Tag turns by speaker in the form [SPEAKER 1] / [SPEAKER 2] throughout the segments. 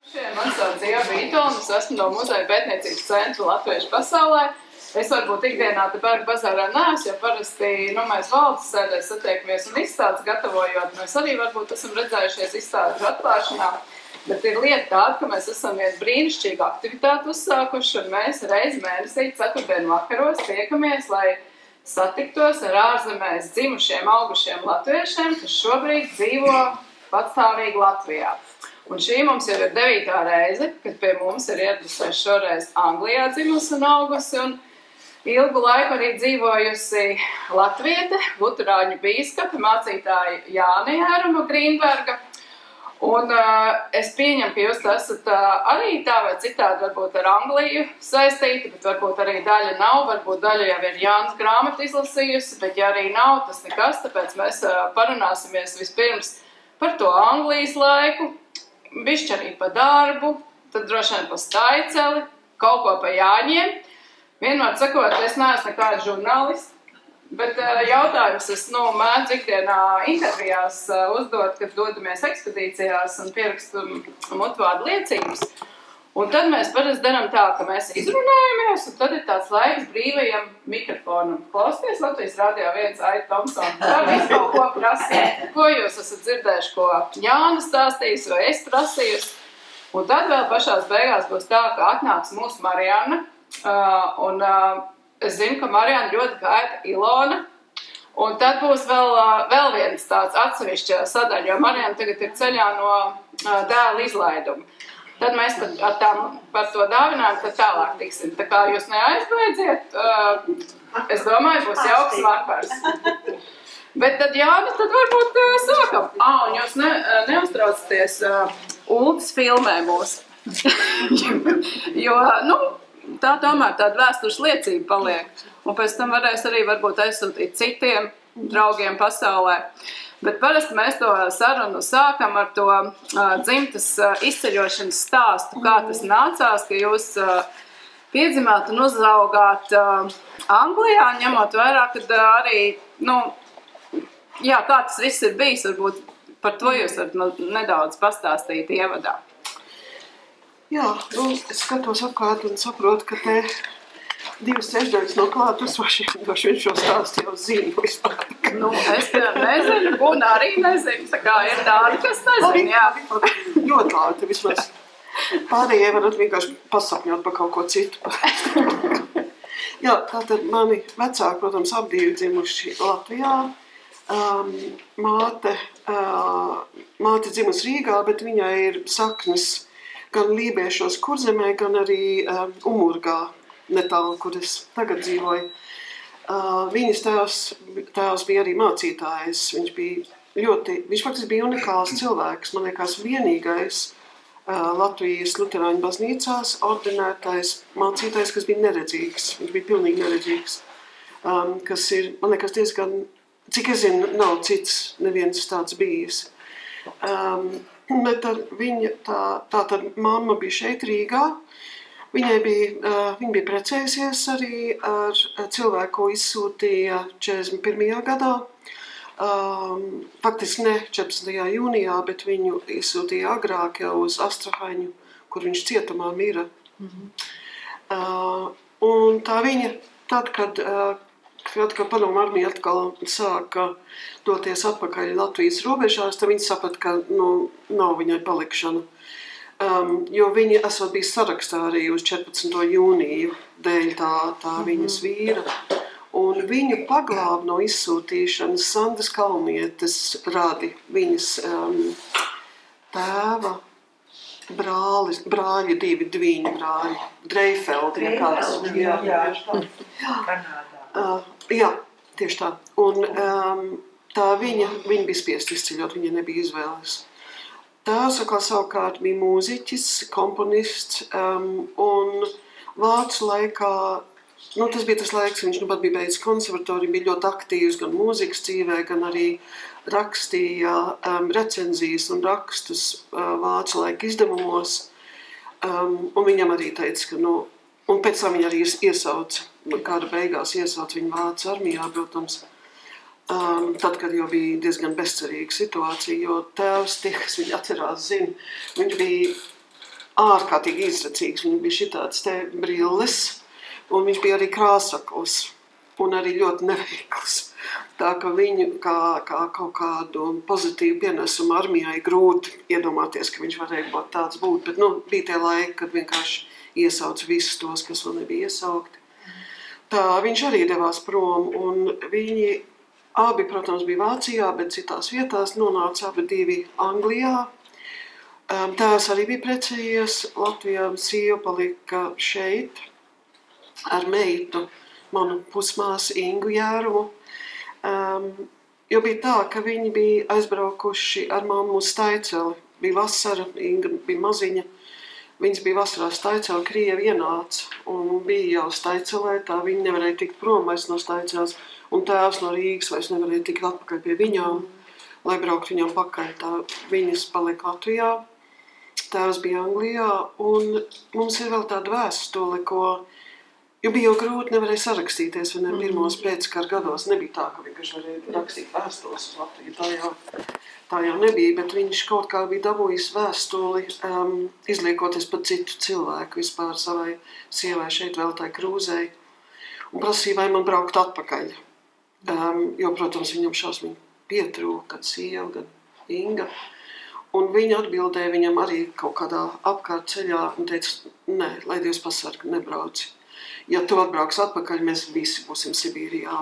[SPEAKER 1] Man sauc Zieva Vītona, es esmu no Muzeja pētniecības centra Latviešu pasaulē. Es varbūt ikdienā te Bergu bazārā neesmu, jo parasti mēs valdes sēdē satiekamies un izstādes gatavojot. Mēs arī varbūt esam redzējušies izstādes atklāšanā, bet ir lieta tāda, ka mēs esam vienu brīnišķīgu aktivitāti uzsākuši un mēs reizi mēnesī ceturtdienu vakaros tiekamies, lai satiktos ar ārzemēs dzimušiem, augušiem latviešiem, kas šobrīd dzīvo patstāvīgi Latvijā. Un šī mums jau ir 9. reize, kad pie mums ir ieradusies šoreiz Anglijā dzimusi un augusi un ilgu laiku arī dzīvojusi latviete, luterāņu bīskape, mācītāja Jāne Jēruma Grīnberga. Un es pieņemu, ka jūs esat arī tā vai citādi varbūt ar Angliju saistīti, bet varbūt arī daļa nav, varbūt daļa jau ir Jānas grāmatu izlasījusi, bet ja arī nav, tas nekas, tāpēc mēs parunāsimies vispirms par to Anglijas laiku, bišķi arī pa darbu, tad droši vien pa Staiceli, kaut ko pa Jāņiem. Vienmēr sakot, es neesmu nekāda žurnālists, bet jautājums es mēdzu ikdienā intervijās uzdot, kad dodamies ekspedīcijās un pierakstu mutvārdu liecības. Un tad mēs parasti darām tā, ka mēs izrunājamies, un tad ir tāds laiks brīvajam mikrofonam. Klausieties Latvijas radio 1 Aita Tomsona. Tā visu kaut ko prasīt. Ko jūs esat dzirdējuši, ko Jāna stāstījis vai es prasījusi. Un tad vēl pašās beigās būs tā, ka atnāks mūsu Mariana. Un es zinu, ka Mariana ļoti gaida Ilona. Un tad būs vēl viens tāds atsevišķa sadaļa, jo Mariana tagad ir ceļā no dēla izlaiduma. Tad mēs par to dāvinājumu tad tālāk tiksim. Tā kā jūs neaizbēdziet, es domāju, būs jauks vakars. Bet tad Jāni, tad varbūt sākam. Un jūs neuztraucaties, Uldis filmē mūs. Jo, tā tomēr tāda vēstures liecība paliek. Un pēc tam varēs arī varbūt aizsūtīt citiem draugiem pasaulē. Bet parasti mēs to sarunu sākam ar to dzimtas izceļošanas stāstu, kā tas nācās, ka jūs piedzimāt un uzaugāt Anglijā, ņemot vērā, kad arī, kā tas viss ir bijis, varbūt par to jūs varat nedaudz pastāstīt ievadā.
[SPEAKER 2] Jā, es skatos apkārt un saprotu, ka te divas trešdaļas no klātesošiem droši šo stāstu jau zinu vispār.
[SPEAKER 1] Es nezinu, un arī nezinu, tā kā ir tādi, kas nezinu, jā.
[SPEAKER 2] Ļoti labi, vismaz pārējie varat vienkārši pasapņot par kaut ko citu. Jā, tātad mani vecāki, protams, abdivi dzimuši Latvijā. Māte dzimusi Rīgā, bet viņai ir saknes gan Lībiešos Kurzemē, gan arī Umurgā, netālu, kur es tagad dzīvoju. Viņas tēvs bija arī mācītājs. Viņš faktiski bija unikāls cilvēks. Man liekas, vienīgais Latvijas luterāņu baznīcās ordinētais mācītājs, kas bija neredzīgs. Viņš bija pilnīgi neredzīgs. Kas ir, man liekas, diezgan, cik es zinu, nav cits neviens tāds bijis. Bet tātad mamma bija šeit Rīgā. Viņa bija precējusies arī ar cilvēku, ko izsūtīja 41. gadā. Faktiski ne 14. jūnijā, bet viņu izsūtīja agrāk jau uz Astrahaņu, kur viņš cietumā mira. Un tā viņa, tad, kad Padomu armija atkal sāka doties atpakaļ Latvijas robežās, tad viņa saprata, ka nav viņai palikšana. Jo viņa esot bijis sarakstā arī uz 14. jūniju dēļ tā viņas vīra. Un viņu paglāba no izsūtīšanas Sandras Kalnietes radi, viņas tēva brāļi, divi brāļi, Dreifeldi, ja kāds. Jā, tieši tā. Un tā viņa bija spiest izceļot, viņa nebija izvēles. Tēvs savukārt bija mūziķis, komponists, un vācu laikā, tas bija tas laiks, viņš pat bija beidzis konservatoriju, bija ļoti aktīvs gan mūzikas dzīvē, gan arī rakstīja recenzijas un rakstus vācu laika izdevumos, un viņam arī teica, ka, un pēc tam viņa arī iesauca, kāda beigās iesauca viņu vācu armijā, protams. Tad, kad jau bija diezgan bezcerīga situācija, jo tēvs, tie, kas viņu atcerās, zina, viņš bija ārkārtīgi izracīgs. Viņam bija šitāds te brilles, un viņš bija arī krāsakls, un arī ļoti neveikls. Tā ka viņu kā kaut kādu pozitīvu pienesumu armijai grūti iedomāties, ka viņš varēja būt tāds būt. Bet bija tie laiki, kad vienkārši iesauc visus tos, kas vēl nebija iesaukti. Tā viņš arī devās prom, un viņi abi, protams, bija Vācijā, bet citās vietās nonāca abi divi Anglijā. Tēvs arī bija precējies Latvijā, sieva palika šeit ar meitu, manu pusmāsu Ingu Jērumu. Jo bija tā, ka viņi bija aizbraukuši ar mammu uz Staiceli. Bija vasara, Inga bija maziņa. Viņas bija vasarā Staiceli, Krievi ienāca un bija jau Staicelē, tā viņi nevarēja tikt prom vairs no Staiceles. Un tēvs no Rīgas vairs nevarēja tikt atpakaļ pie viņām, lai braukt viņām pakaļ. Tā viņas palika Latvijā, tēvs bija Anglijā, un mums ir vēl tāda vēstule, jo bija jau grūti, nevarēja sarakstīties, vai ne, pirmos pēckara gados. Nebija tā, ka vienkārši varēja rakstīt vēstules uz Latviju. Tā jau nebija, bet viņš kaut kā bija dabūjis vēstuli, izliekoties pat citu cilvēku vispār savai sievai šeit vēl tai krūzei. Un prasīja, vai man braukt atpakaļ. Jo, protams, viņam šausmīgi pietrūka, gan sieva, gan Inga. Un viņa atbildēja viņam arī kaut kādā apkārt ceļā un teica, nē, lai Dievs pasarga, nebrauci. Ja tu atbrauks atpakaļ, mēs visi būsim Sibīrijā.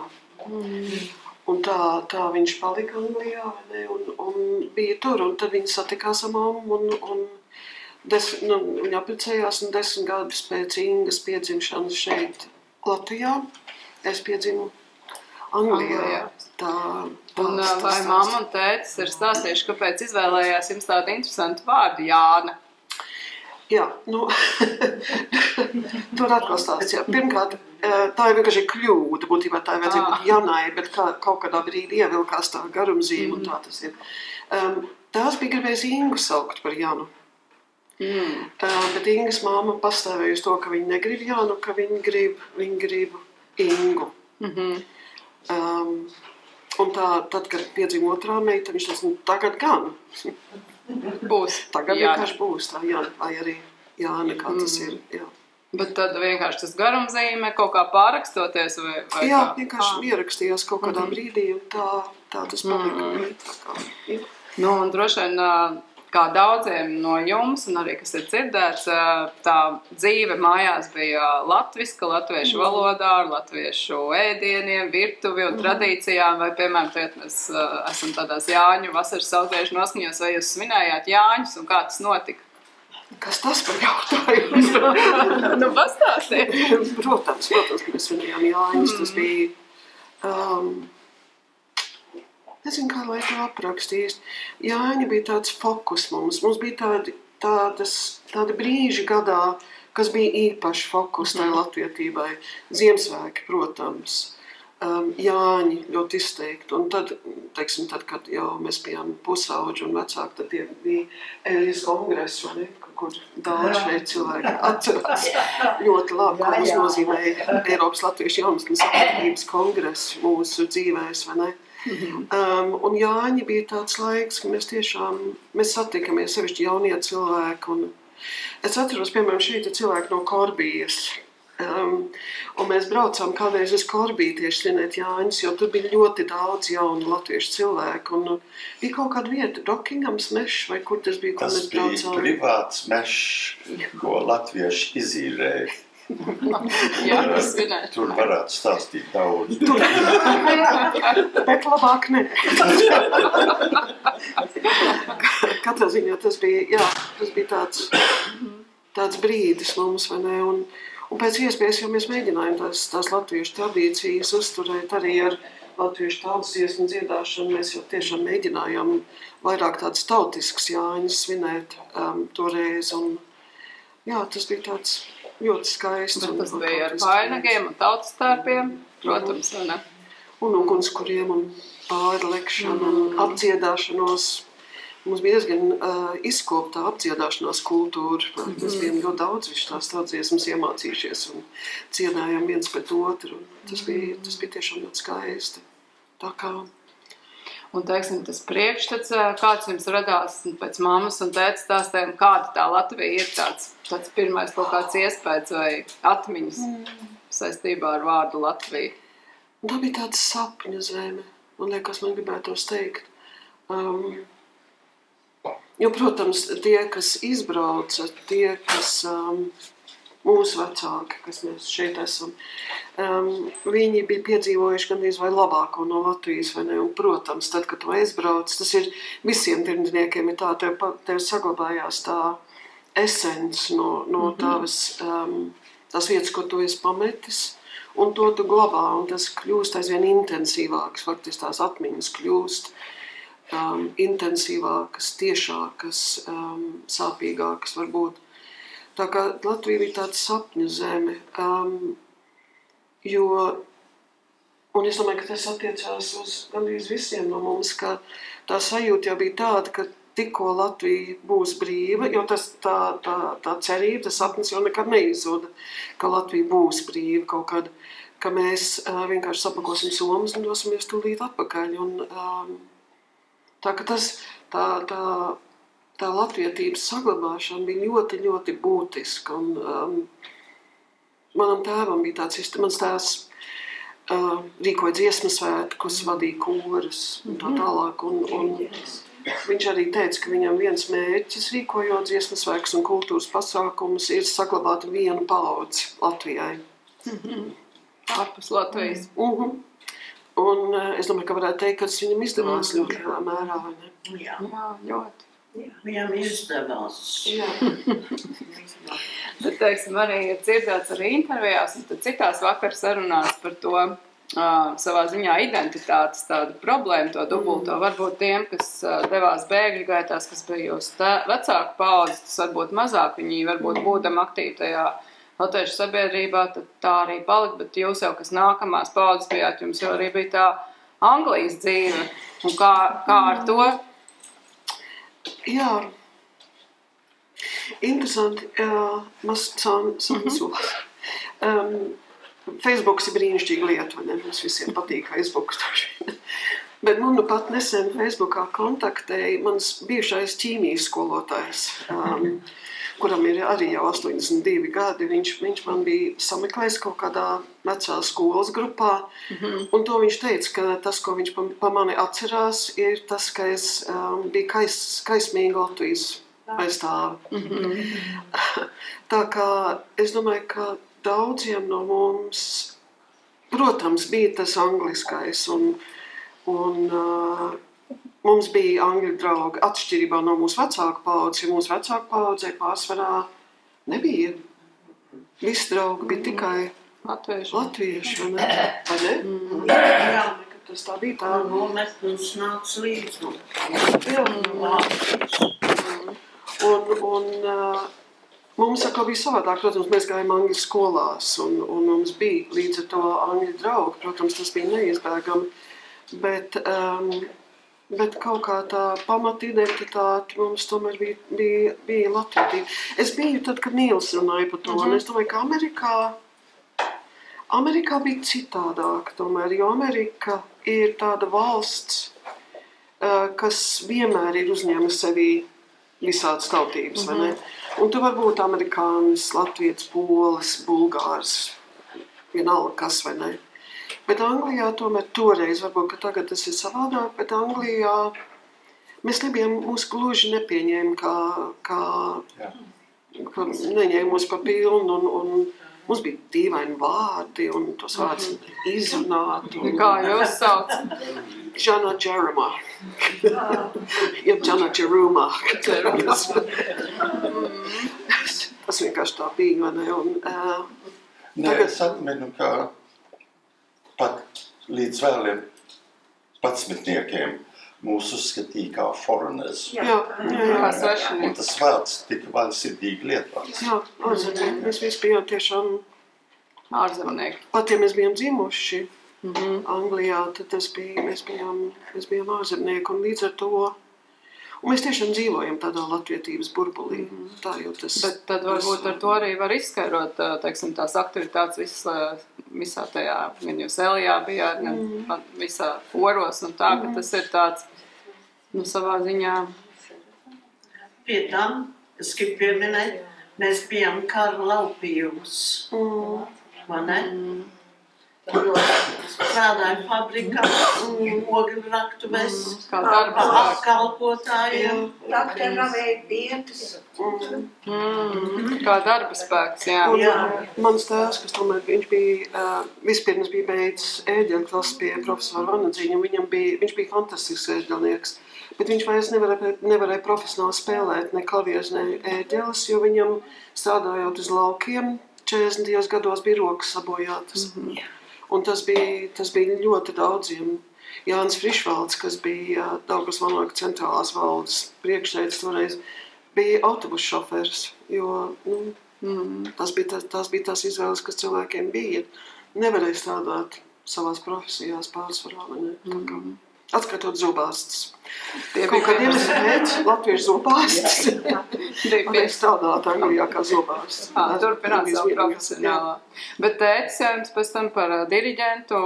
[SPEAKER 2] Un tā viņš palika Anglijā, un bija tur, un tad viņi satikās ar mammu, un viņi apprecējās, un 10 gadus pēc Ingas piedzimšanas šeit Latvijā, es piedzimu Anglijā.
[SPEAKER 1] Un vai mamma un tētis ir stāstījuši, kāpēc izvēlējās jums tādu interesantu vārdu Jāna?
[SPEAKER 2] Jā, tur atkal stāsts. Pirmkārt, tā ir vienkārši kļūda, būtībā tā ir vajadzēja būt Janai, bet kaut kādā brīdī ievilkās tā garumzīme, un tā tas ir. Tās bija gribējis Ingu saukt par Janu. Bet Ingas mamma pastāvēja uz to, ka viņa negrib Janu, ka viņa grib Ingu. Un tad, kad piedzima otrā meita, viņš teica, tagad gan.
[SPEAKER 1] Būs.
[SPEAKER 2] Tagad vienkārši būs tā, vai arī Jāna, kā tas ir. Jā.
[SPEAKER 1] Bet tad vienkārši tas garumzīme kaut kā pārakstoties vai
[SPEAKER 2] jā, vienkārši ierakstījās kaut kādā brīdī, un tā tas palika.
[SPEAKER 1] Un droši vien, kā daudziem no jums, un arī kas ir dzirdēts, tā dzīve mājās bija latviska, latviešu valodā, ar latviešu ēdieniem, virtuvi un tradīcijām, vai, piemēram, tagad mēs esam tādās Jāņu vasaras sautiešu noskaņos, vai jūs svinējāt Jāņus, un kā tas notika?
[SPEAKER 2] Kas tas par jautājums?
[SPEAKER 1] Pastāstiet.
[SPEAKER 2] Protams, ka mēs svinējām Jāņus, tas bija... Nezinu, kā lai to aprakstīs. Jāņi bija tāds fokus mums. Mums bija tādi brīži gadā, kas bija īpaši fokus tai latvietībai. Ziemassvētki, protams. Jāņi ļoti izteikti. Un tad, kad jau mēs bijām pusauģi un vecāki, tad tie bija Eļas kongresi, kur daudz šeit cilvēki atcerās ļoti labi, ko mums nozīmēja Eiropas Latviešu jaunatnes apvienības kongresi mūsu dzīvēs, vai ne? Un Jāņi bija tāds laiks, ka mēs satikamies sevišķi jaunie cilvēki. Un es atceros, piemēram, šeit ir cilvēki no Korbijas. Un mēs braucām kādreiz uz Korbiju tieši svinēt Jāņus, jo tur bija ļoti daudz jaunu latviešu cilvēku. Un bija kaut kāda vieta, Rokingams mešs, vai kur tas bija, kur mēs braucām?
[SPEAKER 3] Tas bija privāts mešs, ko latvieši izīrēja.
[SPEAKER 1] Jā, svinēt.
[SPEAKER 3] Tur varētu stāstīt daudz.
[SPEAKER 2] Bet labāk ne. Katrā ziņā tas bija tāds brīdis mums, vai ne? Un pēc iespējas jau mēs mēģinājām tās latviešu tradīcijas uzturēt arī ar latviešu tautas dziesmu dziedāšanu. Mēs jau tiešām mēģinājām vairāk tāds tautisks Jāņus svinēt toreiz. Un, jā, tas bija tāds ļoti skaists.
[SPEAKER 1] Bet tas bija ar vainagiem un tautas tērpiem, protams, vai ne?
[SPEAKER 2] Un ugunskuriem un pārlekšanu un apdziedāšanos. Mums bija diezgan izkoptā apdziedāšanās kultūra. Mēs bijām ļoti daudz visu tās tautsdziesmas iemācījušies un dziedājām viens pret otru. Tas bija tiešām ļoti skaisti. Tā kā...
[SPEAKER 1] Un, teiksim, tas priekšstats, kāds jums radās pēc mammas un tēta stāstiem, kāda tā Latvija ir tāds pirmais kaut kāds iespējas vai atmiņas saistībā ar vārdu Latvija?
[SPEAKER 2] Tā bija tāda sapņu zeme, man liekas, man gribētos teikt. Jo, protams, tie, kas izbrauca, tie, kas mūsu vecāki, kas mēs šeit esam, viņi bija piedzīvojuši gandrīz vai labāko no Latvijas, vai ne? Un, protams, tad, kad tu aizbrauc, tas ir visiem tirdzniekiem, ir tā, tev saglabājās tā esence no tās vietas, ko tu esi pametis, un to tu glabā, un tas kļūst aizvien intensīvāks, faktiski tās atmiņas kļūst intensīvākas, tiešākas, sāpīgākas varbūt. Tā kā Latvija bija tāda sapņu zeme, un es domāju, ka tas attiecās uz gandrīz visiem no mums, ka tā sajūta jau bija tāda, ka tikko Latvija būs brīva, jo tā cerība, tas sapnis jau nekad neizzuda, ka Latvija būs brīva kaut kad, ka mēs vienkārši sapakosim somas un dosimies tūlīt atpakaļ. Un, tā ka tā latvietības saglabāšana bija ļoti, ļoti būtiska. Un, manam tēvam bija tāds, mans tēvs rīkoja dziesmu svētkus, vadīja kūrus un tā tālāk. Un viņš arī teica, ka viņam viens mērķis rīkojot dziesmu svētkus un kultūras pasākumus ir saglabāt vienu paudzi Latvijai.
[SPEAKER 1] Ārpus Latvijas.
[SPEAKER 2] Un es domāju, ka varētu teikt, ka tas viņam izdevās ļoti lielā mērā, vai ne?
[SPEAKER 4] Jā,
[SPEAKER 1] ļoti.
[SPEAKER 4] Viņam izdevās.
[SPEAKER 2] Jā.
[SPEAKER 1] Bet, teiksim, arī ir dzirdēts arī intervijās un tad citās vakar sarunās par to savā ziņā identitātes tādu problēmu, to dubulto. Varbūt tiem, kas devās bēgļu gaitās, kas bija jūs vecāku paudzes, tas varbūt mazāk, viņi varbūt būdam aktīvi tajā latviešu sabiedrībā, tad tā arī palika, bet jūs jau, kas nākamās paudzes bijāt, jums jau arī bija tā Anglijas dzīve. Un kā ar to?
[SPEAKER 2] Jā, interesanti. Facebooks ir brīnišķīga lieta, vai ne? Mums visiem patīk Facebooks. Bet man pat nesen Facebookā kontaktēja mans bijušais ķīmijas skolotājs, kuram ir arī jau 82 gadi. Viņš man bija sameklējis kaut kādā vecā skolas grupā, un to viņš teica, ka tas, ko viņš pa mani atcerās, ir tas, ka es biju kaismīga Latvijas aizstāve. Tā kā es domāju, ka daudziem no mums, protams, bija tas angliskais, un mums bija angļu draugi atšķirībā no mūsu vecāku paudzes, jo mūsu vecāku paudzei pārsvarā nebija. Visi draugi bija tikai latvieši, vai ne? Jā, tas tā bija tā.
[SPEAKER 4] Mums nāca līdzi.
[SPEAKER 2] Un mums atkal bija savādāk, protams, mēs gājām angļu skolās, un mums bija līdz ar to angļu draugi, protams, tas bija neizbēgami, bet kaut kā tā pamata identitāte mums tomēr bija latvietība. Es biju tad, kad Nīls runāja par to, un es domāju, ka Amerikā bija citādāk tomēr, jo Amerika ir tāda valsts, kas vienmēr ir uzņēma sevī visādas tautības, vai ne? Un tu var būt amerikānis, latvietis, polis, bulgārs, vienalga kas, vai ne? Bet Anglijā tomēr toreiz, varbūt, ka tagad tas ir savādāk, bet Anglijā mēs nebijām, mūs gluži nepieņēma, kā neņēma mūs pa pilnu, un mums bija dīvaini vārdi, un tos vārdus izrunāt.
[SPEAKER 1] Kā jūs sauc?
[SPEAKER 2] Džana Džerumā. Jeb Džana Džerumā. Tas vienkārši tā bija, vai ne?
[SPEAKER 3] Tagad es atminu, ka pat līdz vēliem 11 mūs uzskatīja kā foreigners.
[SPEAKER 2] Jā.
[SPEAKER 1] Kā svešinieki.
[SPEAKER 3] Un tas vārds tika vaļsirdīgi lietots.
[SPEAKER 2] Jā, ārzemnieki. Mēs visi bijām tiešām
[SPEAKER 1] ārzemnieki.
[SPEAKER 2] Pat ja mēs bijām dzimuši Anglijā, tad mēs bijām ārzemnieki. Un līdz ar to, Un mēs tiešām dzīvojam tādā latvietības burbulī. Tā jau tas...
[SPEAKER 1] Bet tad varbūt ar to arī var izskaidrot, teiksim, tās aktivitātes visā tajā, gan jūs Elijā bijāt, gan visā foros un tā, ka tas ir tāds, savā ziņā.
[SPEAKER 4] Pie tam, es gribu pieminēt, mēs bijām kara laupījums. Vai ne? Strādāju fabrikā, ogļu raktuvēs,
[SPEAKER 1] Kā darba spēks.
[SPEAKER 4] kalpotājiem.
[SPEAKER 5] Rakternavēja dietas.
[SPEAKER 1] Kā darba spēks, jā.
[SPEAKER 2] Mans tēvs, kas tomēr viņš bija, vispirms bija beidzis ēģeļu klases pie profesora Vanadziņa, viņš bija fantastisks ēģelnieks, bet viņš vairs nevarēja profesionāli spēlēt ne klavieres, ne ēģeles, jo viņam strādājot uz laukiem 40. gados bija rokas sabojātas. Un tas bija ļoti daudziem. Jānis Frišvalds, kas bija Daugavas Vanlaga centrālās valdes priekšsēdis toreiz, bija autobusu šoferis, jo tas bija tās izvēles, kas cilvēkiem bija. Nevarēja strādāt savās profesijās pārsvarā. Atskatot zobārstus. Kaut kad iemesli pēc latviešu zobārstus varēja strādāt Anglijā kā zobārstus.
[SPEAKER 1] Turpināt savu profesionālā. Bet tētis jau jums pēc tam par diriģentu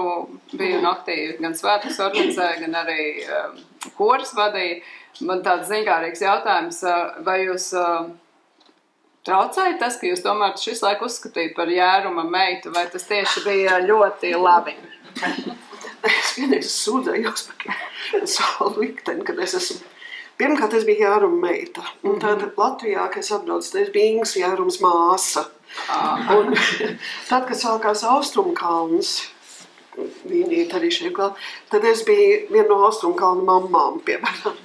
[SPEAKER 1] bija un aktīvi gan svētkus organizēja, gan arī koris vadīja. Man tāds zinkārīgs jautājums, vai jūs traucēja tas, ka jūs tomēr šis laiku uzskatījāt par Jēruma meitu, vai tas tieši bija ļoti labi?
[SPEAKER 2] Es vienreiz sūdzējos par savu likteni, kad es esmu. Pirmkārt, es biju Jēruma meita. Un tad Latvijā, kad es atbraucu, tad es biju Ingas Jērums māsa. Un tad, kad sākās Austrumkalns, vienīt arī šeit klāt, tad es biju viena no Austrumkalna mammām, piemēram.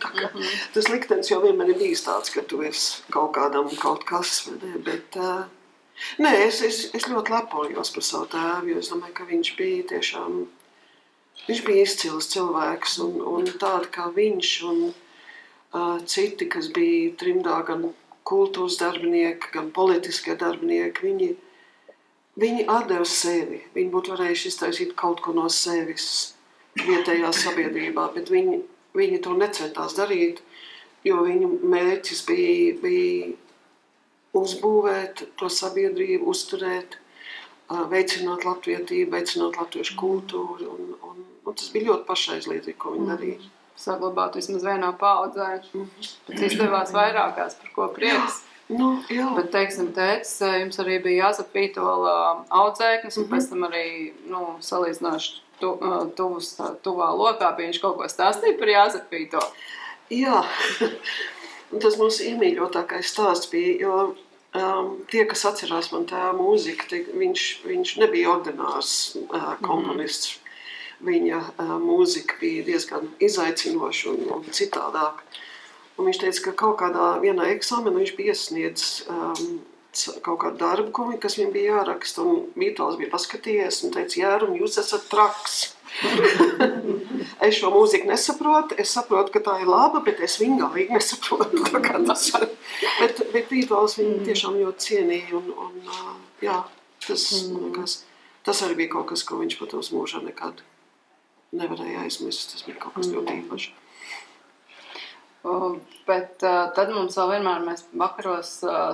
[SPEAKER 2] Tas liktenis jau vienmēr ir bijis tāds, ka tu esi kaut kādam kaut kas, bet... Nē, es ļoti lepojos par savu tēvu, jo es domāju, ka viņš bija tiešām... Viņš bija izcils cilvēks, un tādi kā viņš un citi, kas bija trimdā gan kultūras darbinieki, gan politiskie darbinieki, viņi atdeva sevi. Viņi būtu varējuši iztaisīt kaut ko no sevis vietējā sabiedrībā, bet viņi to necentās darīt, jo viņu mērķis bija uzbūvēt to sabiedrību, uzturēt, veicināt latvietību, veicināt latviešu kultūru, un tas bija ļoti pašaizliedzīgi, ko viņi darīja.
[SPEAKER 1] Saglabāt vismaz vienā paudzē. Bet izdevās vairākās, par ko prieks.
[SPEAKER 2] Jā.
[SPEAKER 1] Bet, teiksim, tētis, jums arī bija Jāzepa Vītola audzēknis, un pēc tam arī, salīdzinoši tuvā lokā bija viņš kaut ko stāstīja par Jāzepa Vītolu.
[SPEAKER 2] Jā, un tas mums iemīļotākais stāsts bija, jo tie, kas atcerās man tēva mūziku, viņš nebija ordinārs komponists. Viņa mūzika bija diezgan izaicinoša un citādāk. Un viņš teica, ka kaut kādā vienā eksāmenā viņš bija iesniedzis kaut kādu darbu, kas viņam bija jāraksta, un Vītols bija paskatījies un teica, Jērum, jūs esat traks. Es šo mūziku nesaprotu, es saprotu, ka tā ir laba, bet es viņu galīgi nesaprotu. Bet Vītols viņu tiešām ļoti cienīja, un jā, tas arī bija kaut kas, ko viņš pat uz mūžā nekad nevarēja aizmirst. Tas bija kaut kas ļoti īpaši.
[SPEAKER 1] Bet tad mums vēl vienmēr mēs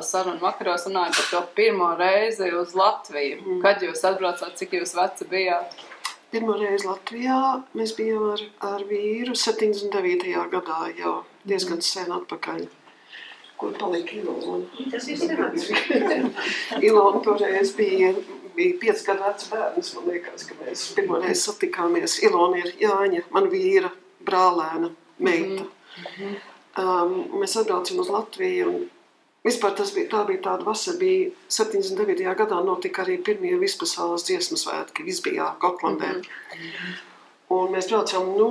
[SPEAKER 1] sarunu vakaros runājam par to pirmo reizi uz Latviju. Kad jūs atbraucāt, cik jūs veci bijāt?
[SPEAKER 2] Pirmo reizi Latvijā mēs bijām ar vīru 79. gadā jau diezgan sen atpakaļ. Kur palika Ilona?
[SPEAKER 5] Tas ir senāts.
[SPEAKER 2] Ilona toreiz bija 5 gadu vecs bērns, man liekas, ka mēs pirmo reizi satikāmies. Ilona ir Jāņa, man vīra brālēna meita. Mēs atbraucam uz Latviju, un vispār tā bija tāda vasara, bija 79. gadā notika arī pirmie vispasaules dziesmu svētki Visbijā, Gotlandē. Un mēs braucam no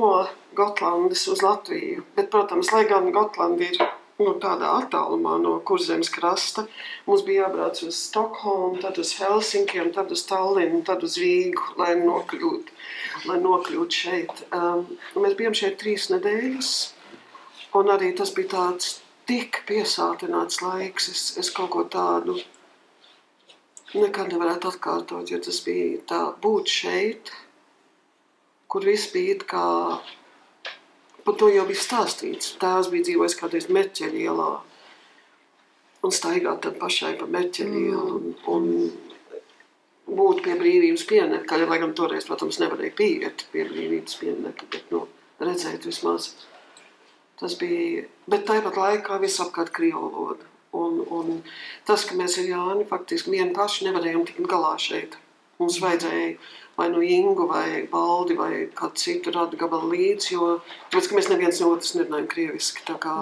[SPEAKER 2] Gotlandes uz Latviju, bet, protams, lai gan Gotlanda ir tādā attālumā no Kurzemes krasta, mums bija jābrauc uz Stokholmu, tad uz Helsinkiem, tad uz Tallinu, tad uz Rīgu, lai nokļūtu šeit. Mēs bijām šeit 3 nedēļas, un arī tas bija tāds tik piesātināts laiks, es kaut ko tādu nekad nevarētu atkārtot, jo tas bija tā būt šeit, kur viss bija kā par to jau bija stāstīts. Tēvs bija dzīvojis kādreiz Merķeļa ielā un staigāt tad pašai pa Merķeļa ielu un būt pie brīvības pieminekļa, lai gan toreiz, protams, nevarēja pieiet pie brīvības pieminekļa, bet, redzēt vismaz. Tas bija, bet tāpat laikā visapkārt krievu valoda. Un tas, ka mēs ar Jāni faktiski vieni paši nevarējām tikt galā šeit. Mums vajadzēja vai nu Ingu, vai Baldi, vai kādu citu radu gabalu līdzi, jo tāpēc, ka mēs neviens no otras nerunājam krieviski. Tā kā,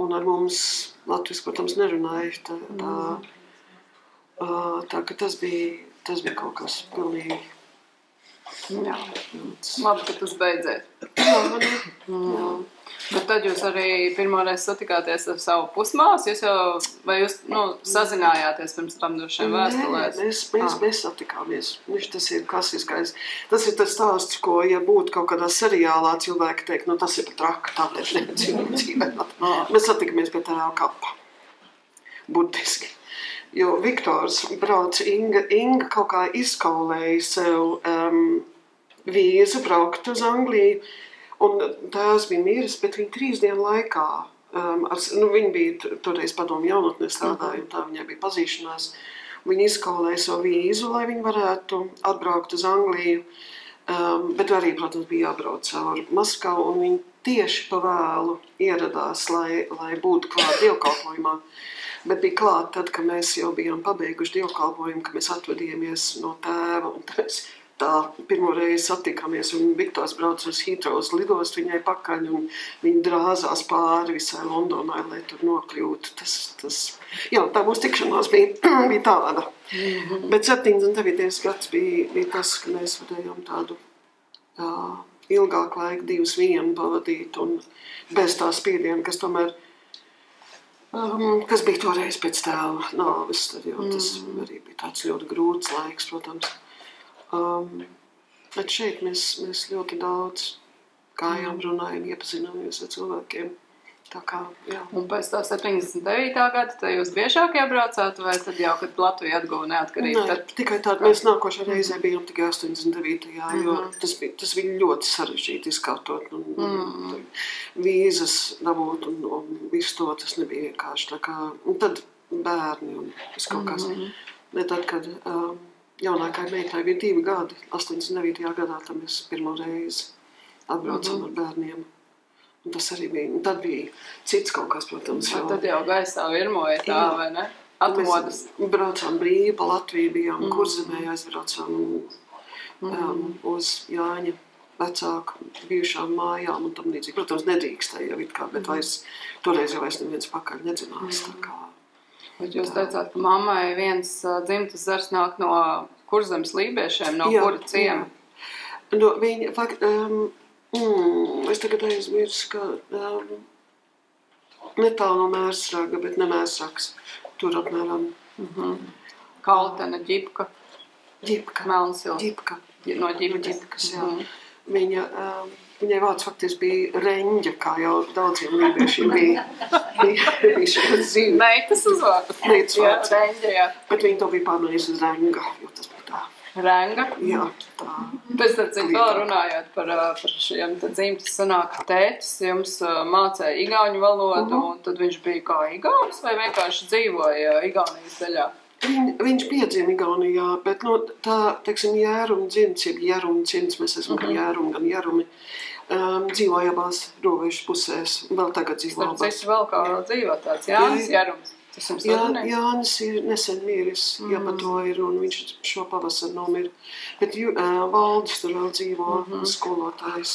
[SPEAKER 2] un ar mums latviski, protams, nerunāja. Tā ka tas bija kaut kas pilnīgi.
[SPEAKER 1] Jā. Labi, ka tas beidziet. Jā. Bet tad jūs arī pirmoreiz satikāties ar savu pusmāsu, vai jūs sazinājāties pirms tam drošiem vēstulēs?
[SPEAKER 2] Nē, mēs satikāmies. Tas ir klasiskais. Tas ir tas stāsts, ko, ja būtu kaut kādā seriālā, cilvēki teikt, tas ir pat traka, tā taču nedzīvē. Mēs satikamies pie tā kapa. Burtiski. Jo Viktors brauc, Inga kaut kā izkaulēja sev vīzu braukt uz Angliju, un tēvs bija miris, bet viņa 3 dienu laikā, viņa bija toreiz padomu jaunatnē strādāja, un tā viņai bija pazīšanās, viņa izkaulēja savu vīzu, lai viņa varētu atbraukt uz Angliju, bet arī, protams, bija jābrauc caur Maskavu, un viņa tieši pa vēlu ieradās, lai būtu klāt dievkalpojumā. Bet bija klāt tad, kad mēs jau bijām pabeiguši dievkalpojumu, ka mēs atvadījāmies no tēva, un mēs tā pirmoreiz satikāmies, un Viktors brauc uz Heathrows lidostu viņai pakaļ, un viņa drāzās pāri visai Londonai, lai tur nokļūtu. Jā, tā mūsu tikšanās bija tāda. Bet 79. gads bija tas, ka mēs varējām tādu ilgāku laiku 2 pavadīt, un bez tā spiediena, kas tomēr kas bija toreiz pēc tēva nāves, tad jau tas arī bija tāds ļoti grūts laiks, protams. Bet šeit mēs ļoti daudz gājām, runājām, iepazināmies ar cilvēkiem. Tā kā, jā.
[SPEAKER 1] Un pēc tā 79. gada tad jūs biežāk iebraucāt, vai tad jau, kad Latvija atguva neatkarību?
[SPEAKER 2] Nē, tikai tādu mēs nākošā reizē bijām tikai 89. Jo tas bija ļoti sarežģīti izkārtot. Vīzas dabūt un visu to, tas nebija vienkārši. Tā kā, un tad bērni un viskaut kas. Ne tad, kad jaunākai meitai bija 2 gadi, 89. gadā, tad mēs pirmo reizi atbraucām ar bērniem. Un tas arī bija, un tad bija cits kaut kas, protams.
[SPEAKER 1] Tad jau gaisā virmoja tā, vai ne? Atmodas.
[SPEAKER 2] Mēs braucām brīvi pa Latviju, bijām Kurzemē, aizbraucām uz Jāņa vecāku bijušām mājām un tam līdzīgi. Protams, nedrīkstēja jau it kā, bet toreiz jau neviens pakaļ nedzinās. Tā kā.
[SPEAKER 1] Bet jūs teicāt, ka mammai viens dzimtas zars nāk no Kurzemes lībiešiem, no kura ciema?
[SPEAKER 2] No viņa, es tagad aizmirsu, ka netālu no Mērsraga, bet ne Mērsrags. Tur apmēram.
[SPEAKER 1] Kaltene, Ģipka. Melnsila.
[SPEAKER 2] Ģipka.
[SPEAKER 1] No
[SPEAKER 2] Ģipkas, jā. Viņai vārds faktiski bija Reņģa, kā jau daudziem lībiešiem bija šī zīme.
[SPEAKER 1] Meitas uzvārds.
[SPEAKER 2] Meitas vārds.
[SPEAKER 1] Jā, Reņģa, jā.
[SPEAKER 2] Bet viņa to bija pārmērījis uz Renga, jo tas bija tā.
[SPEAKER 1] Renga?
[SPEAKER 2] Jā, tā.
[SPEAKER 1] Pēc tam, cik vēl runājot par šiem dzimtas sanāka tētis, jums mācēja igauņu valodu, un tad viņš bija kā igaunis vai vienkārši dzīvoja Igaunijas daļā?
[SPEAKER 2] Viņš piedzima Igaunijā, bet tā, teiksim, Jēruma dzimts, jeb Jēruma dzimts, mēs esam gan Jērumi, gan Jērumi, dzīvoja abās robežas pusēs, vēl tagad dzīvo abās.
[SPEAKER 1] Starp citu vēl kā dzīvo tāds Jānis Jērums.
[SPEAKER 2] Jānis ir nesen miris, jāpatoja ir, un viņš šo pavasaru nomira. Bet Valdis tur vēl dzīvo, skolotājs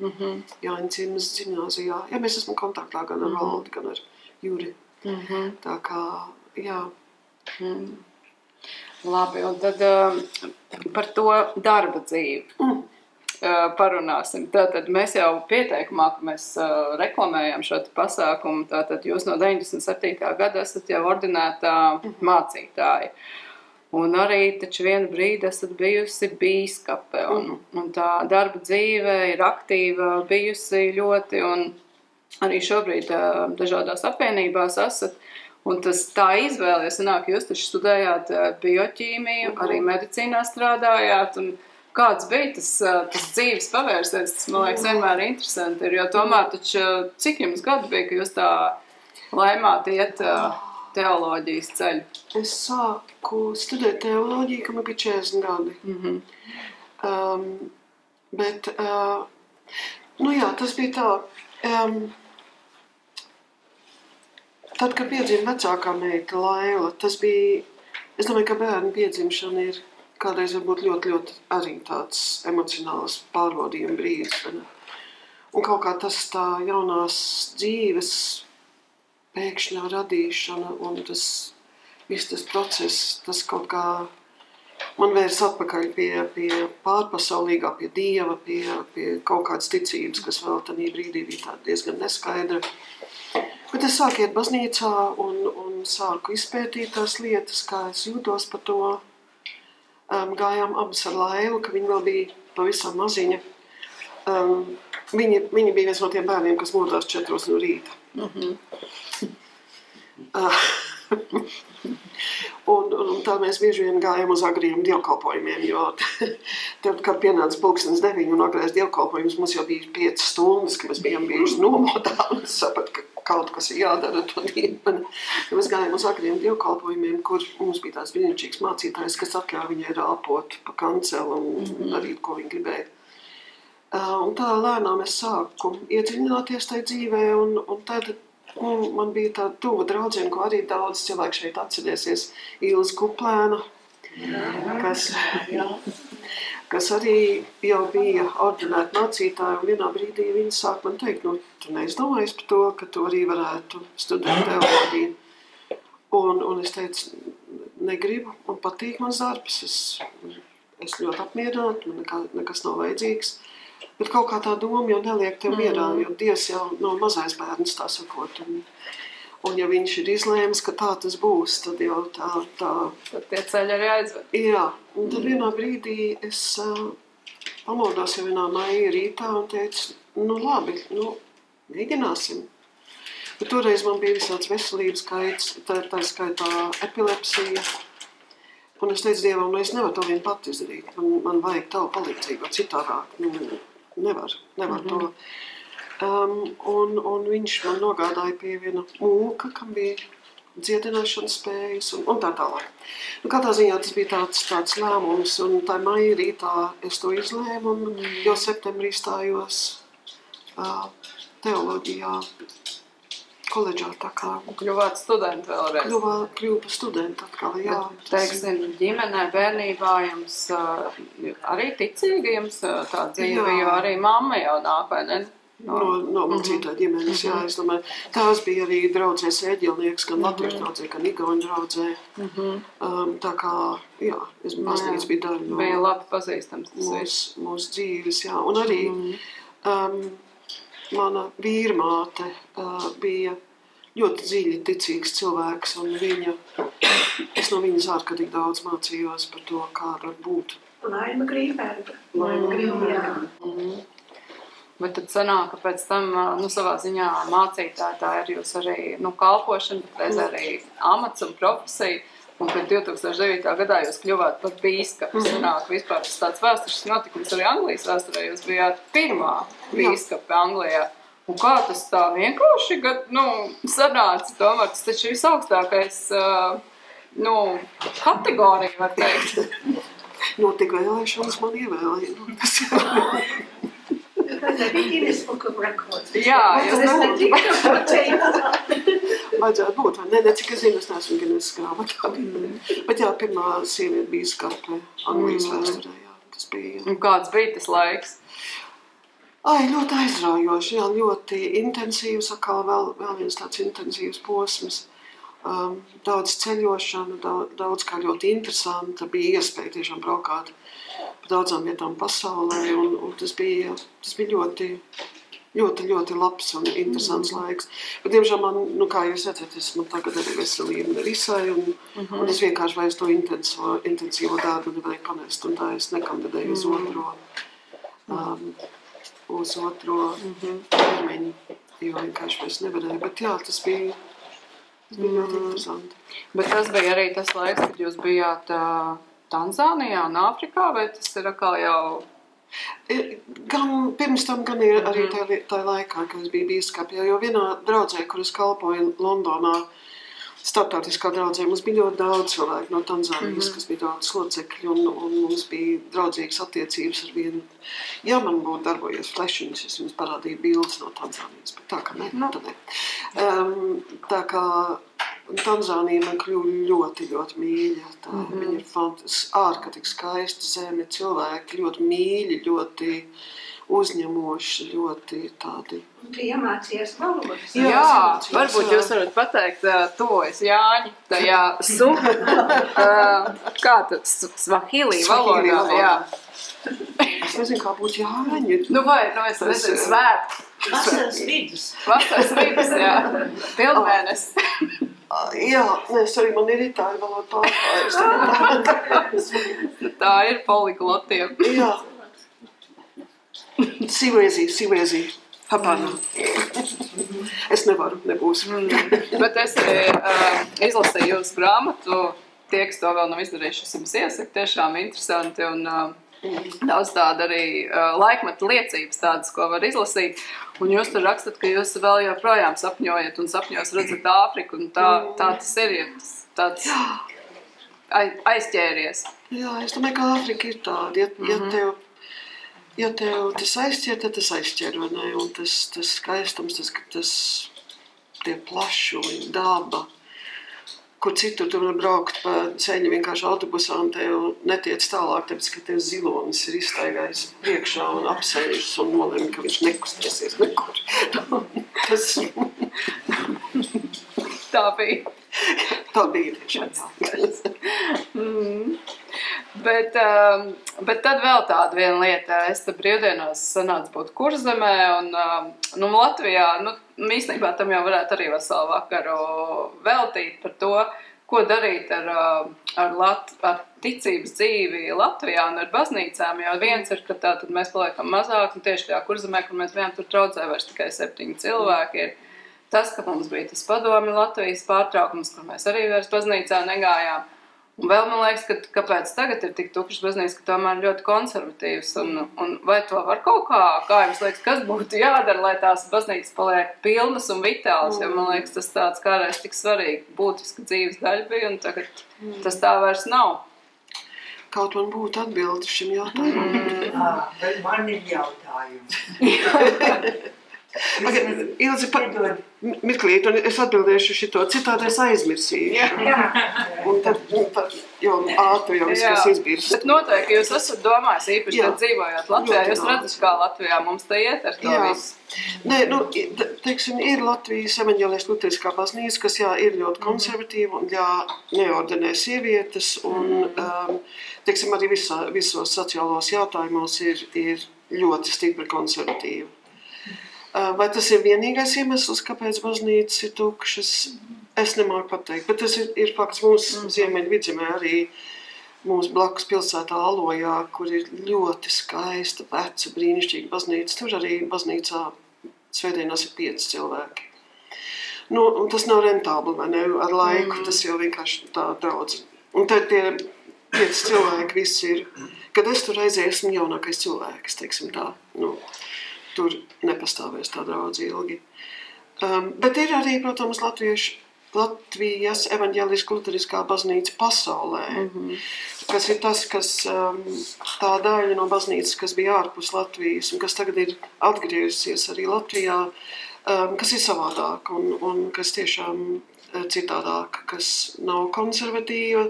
[SPEAKER 2] Jāņa ciemas ģimnāzijā. Jā, mēs esam kontaktā gan ar Valdi, gan ar Juri. Tā kā, jā.
[SPEAKER 1] Labi, un tad par to darba dzīvi. Parunāsim. Tātad mēs jau pieteikumā, ka mēs reklamējam šo pasākumu, tātad jūs no 97. gada esat jau ordinētā mācītāja. Un arī taču vienu brīdi esat bijusi bīskape, un tā darba dzīve ir aktīva bijusi ļoti, un arī šobrīd dažādās apvienībās esat. Un tas tā izvēle, ja sanāk, jūs taču studējāt bioķīmiju, arī medicīnā strādājāt, un Kāds bija tas dzīves pavērsiens, tas, man liekas, vienmēr interesanti ir, jo tomēr taču, cik jums gadu bija, ka jūs tā laimāt iet teoloģijas ceļu?
[SPEAKER 2] Es sāku studēt teoloģiju, kad man bija 40 gadi. Bet, nu jā, tas bija tā, tad, kad piedzima vecākā meita Laila, tas bija, es domāju, ka bērnu piedzimšana ir kādreiz varbūt ļoti, ļoti arī tāds emocionāls pārbaudījuma brīdis. Un kaut kā tas tā jaunās dzīves pēkšņā radīšana un viss tas process, tas kaut kā man vērs atpakaļ pie pārpasaulīgā, pie Dieva, pie kaut kādas ticības, kas vēl tādā brīdī bija tāda diezgan neskaidra. Bet es sāku iet baznīcā un sāku izpētīt tās lietas, kā es jūtos par to. Gājām abas ar Lailu, ka viņa vēl bija pavisam maziņa. Viņa bija viens no tiem bērniem, kas modās 4 no rīta. Un tā mēs bieži vien gājām uz agriem dievkalpojumiem, jo tad, kad pienāca 9:30 un agrais dievkalpojums, mums jau bija 5 stundas, ka mēs bijām bijuši nomodā un es sapratu, ka kaut kas ir jādara to dienu. Mēs gājām uz agriem dievkalpojumiem, kur mums bija tāds brīnišķīgs mācītājs, kas atļāva viņai rāpot pa kanceli un darīt, ko viņa gribēja. Un tā lēnām es sāku iedziļināties tajā dzīvē, un tad man bija tāda tuva draudzene, ko arī daudz cilvēku šeit atcerēsies, Ilze Kuplēna, kas arī jau bija ordinēta mācītāja, un vienā brīdī viņa sāk man teikt, nu, tu neizdomājies par to, ka tu arī varētu studēt teoloģiju. Un es teicu, negribu, un patīk mans darbs, es ļoti apmierināta, man nekas nav vajadzīgs. Bet kaut kā tā doma jau neliek tev mierā, jo Dievs jau nav mazais bērns, tā sakot. Un ja viņš ir izlēmis, ka tā tas būs, tad jau tā...
[SPEAKER 1] Tad tie ceļi arī aizved.
[SPEAKER 2] Jā, un tad vienā brīdī es pamodos jau vienā maija rītā un teicu, nu labi, mēģināsim. Bet toreiz man bija visāds veselības kaits, tā skaitā epilepsija. Un es teicu Dievam, es nevaru to vien pat izdarīt, man vajag tavu palīdzību, citādāk, nevar to. Un viņš man nogādāja pie viena mūka, kam bija dziedināšanas spējas un tā tālāk. Katrā ziņā tas bija tāds lēmums, un tā maija rītā es to izlēmu, un jau septembrī stājos teoloģijā koledžā, tā kā.
[SPEAKER 1] Kļuvāt studenti vēlreiz.
[SPEAKER 2] Kļuvu par studentu atkal, jā.
[SPEAKER 1] Teiksim, ģimenē, bērnībā jums arī ticīga jums tā dzīve, jo arī mamma jau nāk, vai ne?
[SPEAKER 2] No mācītāja ģimenes, jā, es domāju. Tās bija arī draudzēs ēģelnieks, gan latviešu draudzē, gan igauņu draudzē. Tā kā, jā, baznīca bija daļa no...
[SPEAKER 1] Bija labi pazīstams tas viss.
[SPEAKER 2] Mūsu dzīves, jā. Un arī mana vīrmāte bija ļoti dziļi ticīgs cilvēks, un es no viņas ārkārtīgi daudz mācījos par to, kā var būt.
[SPEAKER 5] Laima Grīberga.
[SPEAKER 1] Bet tad sanāk, ka pēc tam, savā ziņā mācītāji tā ir jūs arī, kalpošana, bet reiz arī amats un profesija, un kad 2009. Gadā jūs kļuvāt par bīskapu, sanāk vispār tas tāds vēsturisks notikums arī Anglijas vēsturē, jūs bijāt pirmā bīskapa Anglijā. Un kā tas tā vienkārši, sanāca tomēr, tas taču visaugstākais, kategorija, var teikt.
[SPEAKER 2] Tik vēlēšanas man ievēlēja.
[SPEAKER 5] Tas nebija Guinness Book of Records.
[SPEAKER 1] Jā,
[SPEAKER 5] tas netika pateikt.
[SPEAKER 2] Vajadzētu būt, vai ne? Cik es zinu, es neesmu Guinness grāmatā. Bet jā, pirmā sieviete bīskape Anglijas vēsturē, jā, tas bija.
[SPEAKER 1] Un kāds bija tas laiks?
[SPEAKER 2] Ļoti aizraujoši, jā, ļoti intensīvs, atkal vēl viens tāds intensīvs posms. Daudz ceļošana, daudz kā ļoti interesanta, bija iespēja tiešām braukāt pa daudzām vietām pasaulē, un tas bija ļoti, ļoti, ļoti labs un interesants laiks. Bet, diemžēl man, kā jūs redzat, man tagad arī veselība nevisai, un es vienkārši vairs to intensīvo darbu nevarēju panest, un tā es nekandidēju uz otro termiņu, jo vienkārši vairs nevarēju. Bet jā, tas bija ļoti interesanti.
[SPEAKER 1] Bet tas bija arī tas laiks, kad jūs bijāt Tanzānijā un Āfrikā, vai tas ir atkal jau...
[SPEAKER 2] Gan pirms tam, gan arī tā laikā, kad es biju bīskapjā, jo vienā draudzē, kur es kalpoju Londonā, starptautiskā draudzē, mums bija ļoti daudz cilvēku no Tanzānijas, kas bija daudz locekļu, un mums bija draudzīgas attiecības ar vienu. Jā, man būtu darbojies flešiņas, es jums parādīju bildes no Tanzānijas, bet tā kā ne, tad ne. Tā kā Tanzānija man kļuva ļoti, ļoti mīļa. Viņa ir ārkārtīgi skaista zeme, cilvēki ļoti mīļi, ļoti uzņemoši, ļoti tādi.
[SPEAKER 5] Un tu iemācījies valodas?
[SPEAKER 1] Jā, varbūt jūs varat pateikt, tuvojas Jāņi, tajā kā tas, Svahili valodā, jā.
[SPEAKER 2] Es nezinu, kā būtu Jāņi.
[SPEAKER 1] Nu vai, es nezinu, svēt.
[SPEAKER 4] Vasaras vidus.
[SPEAKER 1] Vasaras vidus, jā. Pilnmēnes.
[SPEAKER 2] Jā, es arī man ir itāļu valoda pārklājas.
[SPEAKER 1] Tā ir poliglotiem.
[SPEAKER 2] Jā. Siwezi, Hapana. Es nevaru, nebūs.
[SPEAKER 1] Bet es arī izlasīju jūsu grāmatu, tie, kas to vēl nav izdarījuši, es jums iesaku, tiešām interesanti un daudz tāda arī laikmeta liecības tādas, ko var izlasīt. Un jūs tur rakstat, ka jūs vēl joprojām sapņojat un sapņos redzat Āfriku, un tā tas ir tāds aizķēries.
[SPEAKER 2] Jā, es domāju, ka Āfrika ir tāda, ja tev tas aizķer, tad tas aizķer, vai ne? Un tas skaistums, tie plašumi, daba, kur citur tu var braukt pa ceļu vienkārši autobusā un tev netiec tālāk, tāpēc, ka tev zilonis ir izstaigājis priekšā un apsēžas un nolēma, ka viņš nekustēsies nekur.
[SPEAKER 1] Tā bija.
[SPEAKER 2] Tā bija tiešām.
[SPEAKER 1] Bet tad vēl tāda viena lieta. Es te brīvdienās sanācu būt Kurzemē un Latvijā, īstenībā tam jau varētu arī veselu vakaru veltīt par to, ko darīt ar ticības dzīvi Latvijā un ar baznīcām, jo viens ir, ka tātad mēs paliekam mazāk, un tieši tajā Kurzemē, kur mēs bijām tur draudzē vairs tikai 7 cilvēki ir. Tas, ka mums bija tas padomi Latvijas pārtraukums, kur mēs arī vairs baznīcā negājām. Un vēl man liekas, kāpēc tagad ir tik tukšas baznīcas, ka tomēr ļoti konservatīvas. Un vai to var kaut kā jums liekas, kas būtu jādara, lai tās baznīcas paliek pilnas un vitālas? Jo man liekas, tas tāds kādreiz tik svarīgi, būtiska dzīves daļa bija, un tagad tas tā vairs nav.
[SPEAKER 2] Kaut man būtu atbildi šim jautājumam.
[SPEAKER 6] Bet man ir jautājums.
[SPEAKER 2] Ilzi, mirklīt, un es atbildēšu šito, citādi es aizmirsīšu. Un tad jau ātri jau viss, kas izbirst.
[SPEAKER 1] Bet noteikti jūs esat domājis, īpaši tad dzīvojot Latvijā, jūs redzat, kā Latvijā mums te iet ar to visu.
[SPEAKER 2] Nē, teiksim, ir Latvijas evaņģēliskā luteriskā baznīca, kas ir ļoti konservatīva un neordinē sievietes, un, teiksim, arī visos sociālos jautājumos ir ļoti stipri konservatīva. Vai tas ir vienīgais iemesls, kāpēc baznīcas ir tukšas? Es nemāku pateikt, bet tas ir fakts mūsu Ziemeļu vidzemē, arī mūsu blakus pilsētā Alojā, kur ir ļoti skaista, veca, brīnišķīga baznīca. Tur arī baznīcā svētdienās ir 5 cilvēki. Un tas nav rentabli, vai ne? Ar laiku tas jau vienkārši tā daudz. Un tad tie 5 cilvēki visi ir, kad es tur aizēju, esmu jaunākais cilvēks, teiksim tā. Tur nepastāvēs tā draudz ilgi. Bet ir arī, protams, Latvijas evaņģēliskā luteriskā baznīca pasaulē, kas ir tas, kas tā daļa no baznīcas, kas bija ārpus Latvijas un kas tagad ir atgriezusies arī Latvijā, kas ir savādāk un kas tiešām citādāk, kas nav konservatīva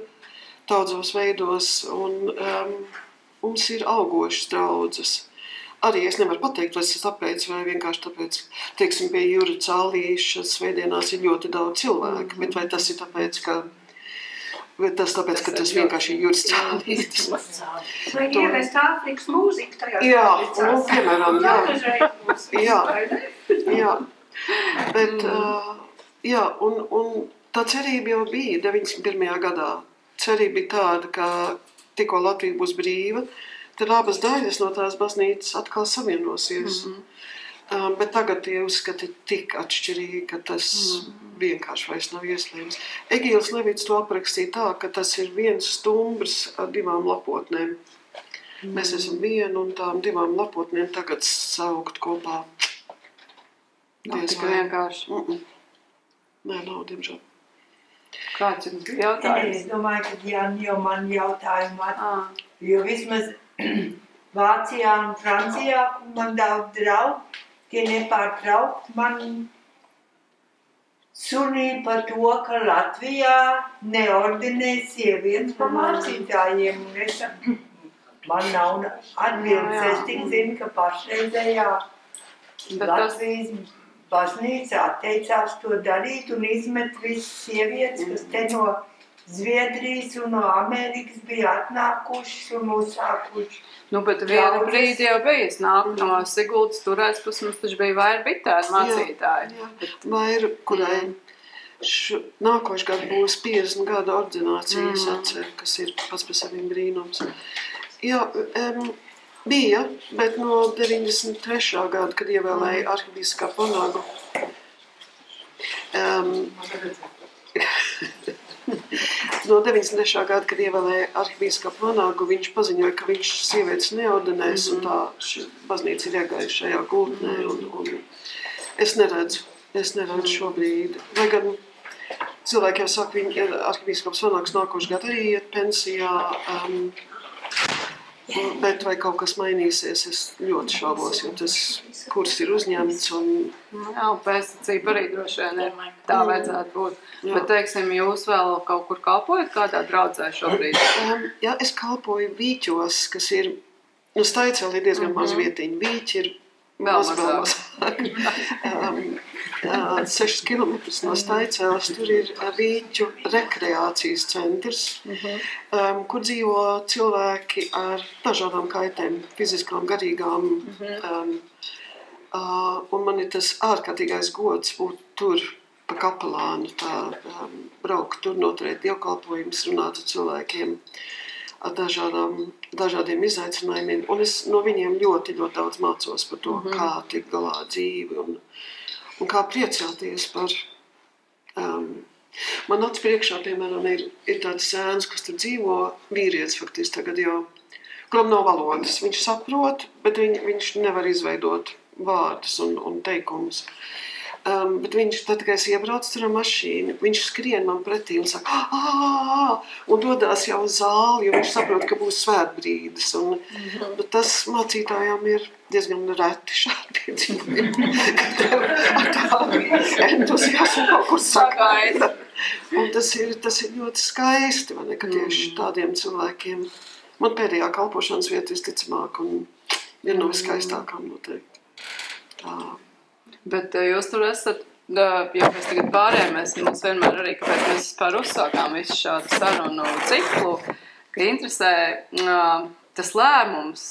[SPEAKER 2] daudzos veidos un mums ir augošas draudzes. Arī es nevaru pateikt, vai tas ir tāpēc, vai vienkārši tāpēc, teiksim, pie Jura Cālīša svētdienās ir ļoti daudz cilvēku, bet vai tas ir tāpēc, ka tas vienkārši ir Juris Cālītis.
[SPEAKER 5] Vai ievest Āfrikas mūziku tajā?
[SPEAKER 2] Jā, piemēram, jā. Bet, jā, un tā cerība jau bija 91. gadā. Cerība bija tāda, ka tikko Latvija būs brīva, tad abas daļas no tās baznīcas atkal savienosies. Bet tagad tie uzskati tik atšķirīgi, ka tas vienkārši vairs nav iespējams. Egīls Levits to aprakstīja tā, ka tas ir viens stumbrs ar 2 lapotnēm. Mēs esam vienu un tām 2 lapotnēm tagad saukt kopā.
[SPEAKER 1] Nav tik vienkārši.
[SPEAKER 2] Nē, nav, diemžēl.
[SPEAKER 1] Kāds jums bija jautājums?
[SPEAKER 6] Es domāju, ka Jāni jau man jautājumu jo vismaz Vācijā un Francijā, kur man daudz draugu, tie nepārtraukt man sunīja par to, ka Latvijā neordinē sievietes par mācītājiem. Man nav atbildes, es tik zinu, ka pašreizējā Latvijas baznīca atteicās to darīt un izmet visas sievietes, kas te no Zviedrijas un no Amerikas bija atnākušas un uzsākuši.
[SPEAKER 1] Nu, bet vienu brīdi jau bija, es nāku no Siguldas turēs, pus mums taču bija Vaira Bitāra mācītāji.
[SPEAKER 2] Jā, Vaira, kurai nākošu gadu būs 50 gadu ordinācijas atceru, kas ir pats par saviem brīnums. Jā, bija, bet no 93. gada, kad ievēlēja arhibīskapu Vanagu, no 93. gada, kad ievēlēja arhibīskapu Vanagu, viņš paziņoja, ka viņš sievietes neordinēs, un tā baznīca ir iegājuši šajā gultnē, un es neredzu šobrīd. Vai gan cilvēki jau saka, arhibīskaps Vanags nākošu gadu arī iet pensijā, bet vai kaut kas mainīsies, es ļoti šaubos, jo tas kurs ir uzņemts un...
[SPEAKER 1] Jā, pēctecība arī droši vien ir, tā vajadzētu būt. Bet, teiksim, jūs vēl kaut kur kalpojat kādā draudzē šobrīd?
[SPEAKER 2] Jā, es kalpoju Vīķos, kas ir, Staicēl ir diezgan maz vietiņi. Vīķi ir vēl mazāk. 6 kilometrus no Staicēlas, tur ir Vīķu rekreācijas centrs, kur dzīvo cilvēki ar dažādām kaitēm, fiziskām, garīgām. Un man ir tas ārkārtīgais gods būt tur pa kapelānu, braukt tur, noturēt dievkalpojumus, runāt ar cilvēkiem ar dažādiem izaicinājumiem. Un es no viņiem ļoti daudz mācos par to, kā tikt galā dzīvi un kā priecāties par... Man acu priekšā, piemēram, ir tāds sēns, kas tur dzīvo, vīrietis faktiski tagad jau, kuram nav valodas. Viņš saprot, bet viņš nevar izveidot vārdus un teikumus. Bet viņš, tad, kad es iebraucu tur ar mašīnu, viņš skrien man pretī un saka, un dodās jau uz zāli, jo viņš saprot, ka būs svētbrīdis. Bet tas mācītājām ir diezgan reti šādi piedzīvojumi, kad tev ar tādu entuziasmu kaut kur sagaida. Un tas ir ļoti skaisti, vai ne, ka tieši tādiem cilvēkiem, man pēdējā kalpošanas vieta visticamāk un viena no viskaistākām noteikti. Tā.
[SPEAKER 1] Bet jūs tur esat, ja mēs tagad pārējāmies, mums vienmēr arī, kāpēc mēs vispār uzsākām visu šādu sarunu ciklu, ka interesē tas lēmums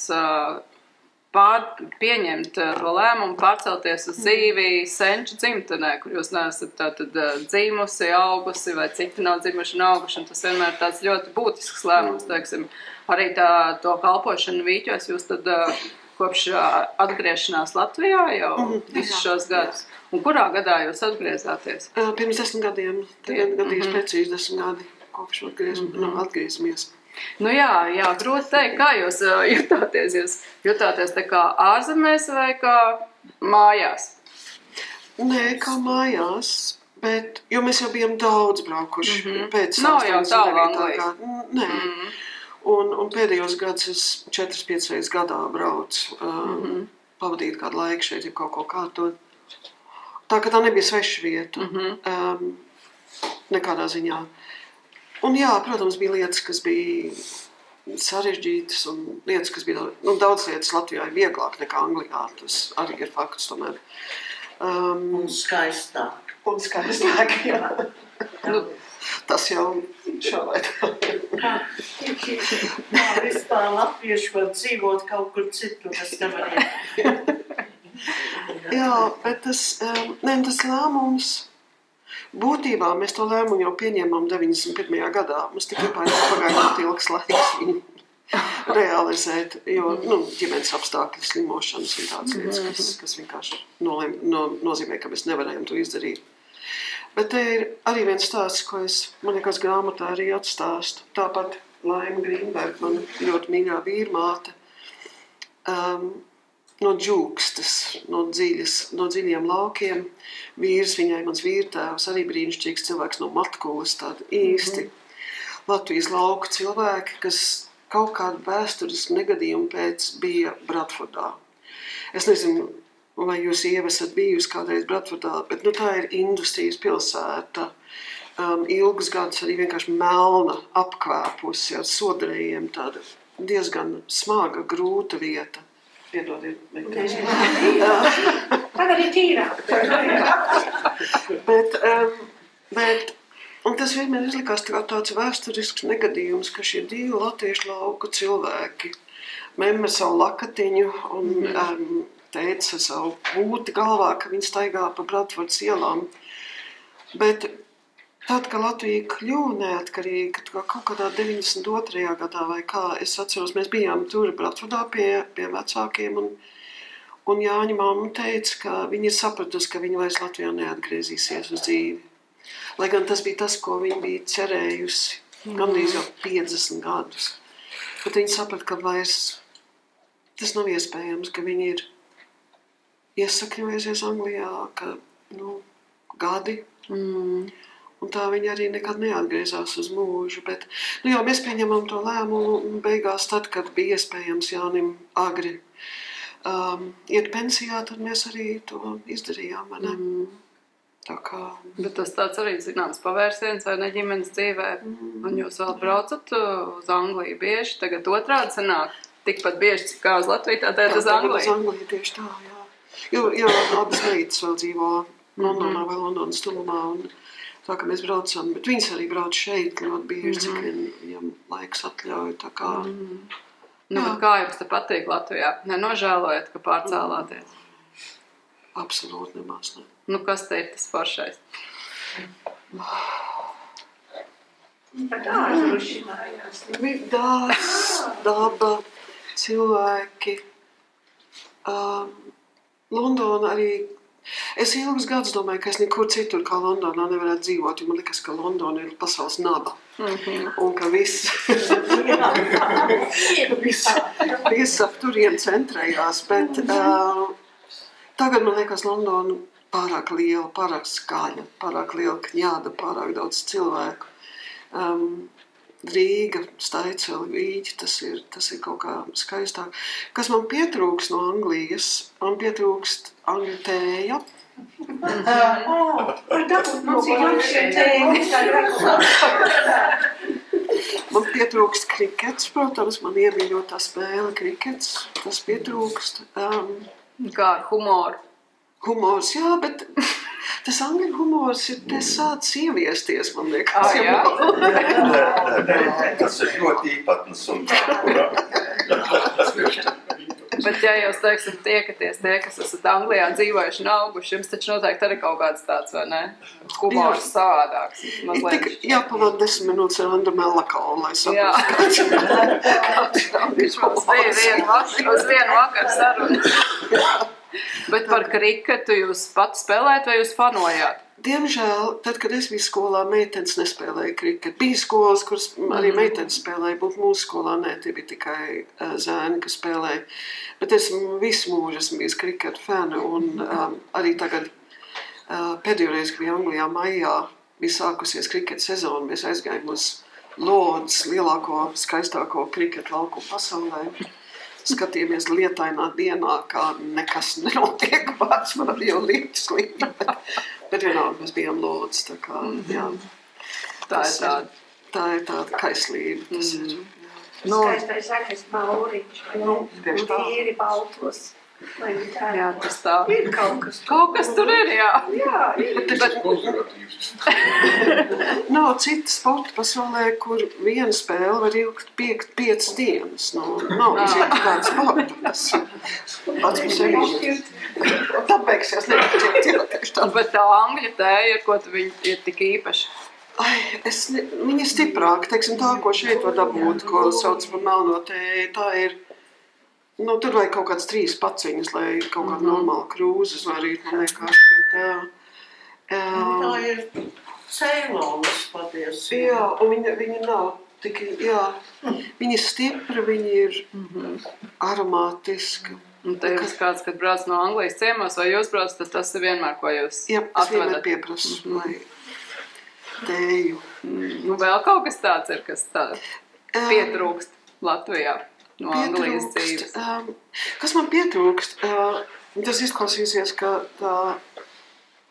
[SPEAKER 1] pieņemt to lēmumu, pārcelties uz dzīvi senču dzimtenē, kur jūs neesat tātad dzīmusi, augusi vai citi nav dzimuši un auguši, un tas vienmēr tāds ļoti būtisks lēmums, teiksim, arī to kalpošanu Vīķos jūs tad kopš atgriešanās Latvijā jau visus šos gadus. Un kurā gadā jūs atgriezāties?
[SPEAKER 2] Pirms 10 gadiem, tagad gadījis precīzi 10 gadi, kopš atgriezamies.
[SPEAKER 1] Nu jā, grūti teikt, kā jūs jutāties? Jūs jutāties tā kā ārzemēs vai kā mājās?
[SPEAKER 2] Nē, kā mājās, bet, jo mēs jau bijām daudz braukuši pēc
[SPEAKER 1] nav jau tālu Anglijas.
[SPEAKER 2] Nē. Un pēdējos gadus es 4-5 reizes gadā braucu, pavadīt kādu laiku šeit, ja kaut ko kārtot. Tā, ka tā nebija sveša vieta, nekādā ziņā. Un jā, protams, bija lietas, kas bija sarežģītas, un lietas, kas bija daudz lietas Latvijā ir vieglāk nekā Anglijā, tas arī ir fakts tomēr.
[SPEAKER 4] Un skaistāk.
[SPEAKER 2] Un skaistāk, jā. Tas jau šā vai tā.
[SPEAKER 4] Vispār latvieši var dzīvot kaut kur citur, es nevaru.
[SPEAKER 2] Jā, bet tas lēmums, būtībā mēs to lēmumu jau pieņēmām 91. gadā. Mums tikai pagāja ilgs laiks realizēt, jo ģimenes apstākļi, slimošanas un tādas lietas, kas vienkārši nozīmē, ka mēs nevarējam to izdarīt. Bet te ir arī viens stāsts, ko man liekas grāmatā arī atstāstu. Tāpat Laima Grīnberga, man ļoti mīļā vīrmāte, no Džūkstas, no dziļiem laukiem. Vīrs viņai, mans vīrtēvs, arī brīnišķīgs cilvēks no Matkulas, tādi īsti Latvijas lauku cilvēki, kas kaut kādu vēsturisku negadījumu pēc bija Bradfordā. Es nezinu, vai jūs esat bijusi kādreiz Bradfordā, bet tā ir industrijas pilsēta. Ilgus gadus arī vienkārši melna apkvēpusi ar sodarējiem, tāda diezgan smaga, grūta vieta. Piedodiet,
[SPEAKER 5] Tagad ir tīrāk.
[SPEAKER 2] Bet un tas vienmēr izlikās tāds vēsturisks negadījums, ka šie divi latviešu lauku cilvēki, memme savu lakatiņu un teica savu būti galvā, ka viņi staigā pa Bradfordas ielām. Bet tad, kad Latvija kļuva neatkarīga, kaut kādā 92. gadā vai kā, es atceros, mēs bijām tur Bradfordā pie vecākiem, un Jāņa mamma teica, ka viņi ir sapratusi, ka viņi vairs Latvijā neatgriezīsies uz dzīvi. Lai gan tas bija tas, ko viņi bija cerējusi, gandrīz jau 50 gadus. Bet viņi saprata, ka vairs tas nav iespējams, ka viņi ir iesakņojusies Anglijā, ka, gadi. Un tā viņi arī nekad neatgriezās uz mūžu. Bet, mēs pieņemam to lēmumu beigās tad, kad bija iespējams Jānim agri iet pensijā, tad mēs arī to izdarījām, vai ne? Tā kā...
[SPEAKER 1] Bet tas tāds arī zināms pavērsiens, vai ne, ģimenes dzīvē? Un jūs vēl braucat uz Angliju bieži, tagad otrādi sanāk, tikpat bieži kā uz Latviju, tātad uz Angliju?
[SPEAKER 2] Uz Angliju tieši tā, jā. Jo abas meitas vēl dzīvo Londonā vai Londonas tuvumā, un tā, ka mēs braucam, bet viņas arī brauc šeit ļoti bieži, cik viņam laiks atļauj, tā kā...
[SPEAKER 1] Bet kā jums te patīk Latvijā? Nenožēlojat, ka pārcēlāties?
[SPEAKER 2] Absolūti nemaz, ne.
[SPEAKER 1] Kas te ir tas foršais?
[SPEAKER 5] Bet ārzrušinājās.
[SPEAKER 2] Dārs, daba, cilvēki. Londona arī... Es ilgus gadus domāju, ka es nekur citur kā Londonā nevarētu dzīvot, jo man liekas, ka Londona ir pasaules naba. Un ka viss ap turien centrējās, bet tagad man liekas Londona pārāk liela, pārāk skaļa, pārāk liela kņāda, pārāk daudz cilvēku. Rīga, Staiceli, Vīģi, tas ir kaut kā skaistāk. Kas man pietrūkst no Anglijas? Man pietrūkst angļu tēja. Man pietrūkst krikets, protams, man iemīļotā spēle krikets, tas pietrūkst.
[SPEAKER 1] Kā ar humoru?
[SPEAKER 2] Humors, jā, bet tas angļu humors ir sācis ieviesties, man liekas.
[SPEAKER 1] Jā?
[SPEAKER 3] Tas ir ļoti īpatnes un kurā.
[SPEAKER 1] Bet ja jūs, teiksim, tiekaties tie, kas esat Anglijā dzīvojuši un auguši, jums taču noteikti arī kaut kāds tāds, vai ne? Humors savādāks.
[SPEAKER 2] Ir tik jāpavada 10 minūtes ar Andru Mellakalu, lai saprastu, kāds
[SPEAKER 1] bija uz vienu vakaru sarunas. Bet par kriketu jūs pati spēlējat vai jūs fanojāt?
[SPEAKER 2] Diemžēl, tad, kad es biju skolā, meitenes nespēlēja kriketu. Bija skolas, kuras arī meitenes spēlēja, bet mūsu skolā nē, tie bija tikai zēni, kas spēlēja. Bet es visu mūžu esmu bijis kriketu fani, un arī tagad pēdējoreiz, kad bija Anglijā maijā, bija sākusies kriketu sezona, mēs aizgājām uz Lords, lielāko, skaistāko kriketu lauku pasaulē. Skatījāmies lietainā dienā, kā nekas nenotiek, pārsvarā jau lietas līdzi, bet vienalga mēs bijām Lords, tā kā, jā. Tā ir tāda kaislība, tas ir.
[SPEAKER 5] Skaistais zaļais mauriņš, un tīri baltos.
[SPEAKER 1] Jā, tas tā.
[SPEAKER 5] Ir kaut kas.
[SPEAKER 1] Kaut kas tur ir, jā.
[SPEAKER 5] Jā, ir.
[SPEAKER 2] Nav cita sporta pasaulē, kur viena spēle var ilgt 5 dienas. Nav cita tāda sporta. Tas pats par sevi. Tā beigsies, nevar tieši tā.
[SPEAKER 1] Bet tā angļu tēja, ko tu viņi ir tik īpaši?
[SPEAKER 2] Viņa ir stiprāka, teiksim, tā, ko šeit var dabūt, ko sauc par melno tēju, tā ir, tur vajag kaut kāds 3 paciņas, lai kaut kāda normāla krūze uzvarīt, man liekas, bet
[SPEAKER 4] Tā ir Ceilonas patiesībā.
[SPEAKER 2] jā, un viņa nav tik, viņa ir stipra, viņa ir aromātiska.
[SPEAKER 1] Un te jums kāds, kad brauc no Anglijas ciemos, vai jūs brauc, tad tas ir vienmēr, ko jūs
[SPEAKER 2] Jā, es vienmēr
[SPEAKER 1] atvedat.
[SPEAKER 2] pieprasu, lai tēju.
[SPEAKER 1] Vēl kaut kas tāds ir, kas tā pietrūkst Latvijā no Anglijas dzīves.
[SPEAKER 2] Kas man pietrūkst? Tas izklausīsies, ka tā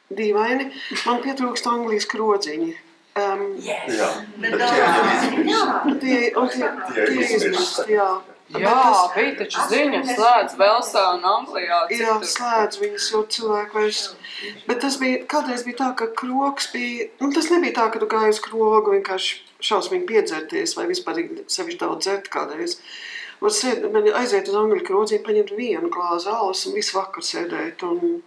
[SPEAKER 2] dīvaini. Man pietrūkst Anglijas krodziņi.
[SPEAKER 3] Jā,
[SPEAKER 2] Tie izmirst, jā.
[SPEAKER 1] Jā, bija taču ziņas, slēdz Velsā un Anglijā.
[SPEAKER 2] Jā, slēdz viņas jau cilvēku vairs. Bet tas bija, kādreiz bija tā, ka krogs bija, tas nebija tā, ka tu gāji uz krogu vienkārši šausmīgi piedzerties vai vispār sevišķi daudz dzert kādreiz. Man aiziet uz Angļu krodziņu, paņemt 1 glāzi alus un visu vakaru sēdēt un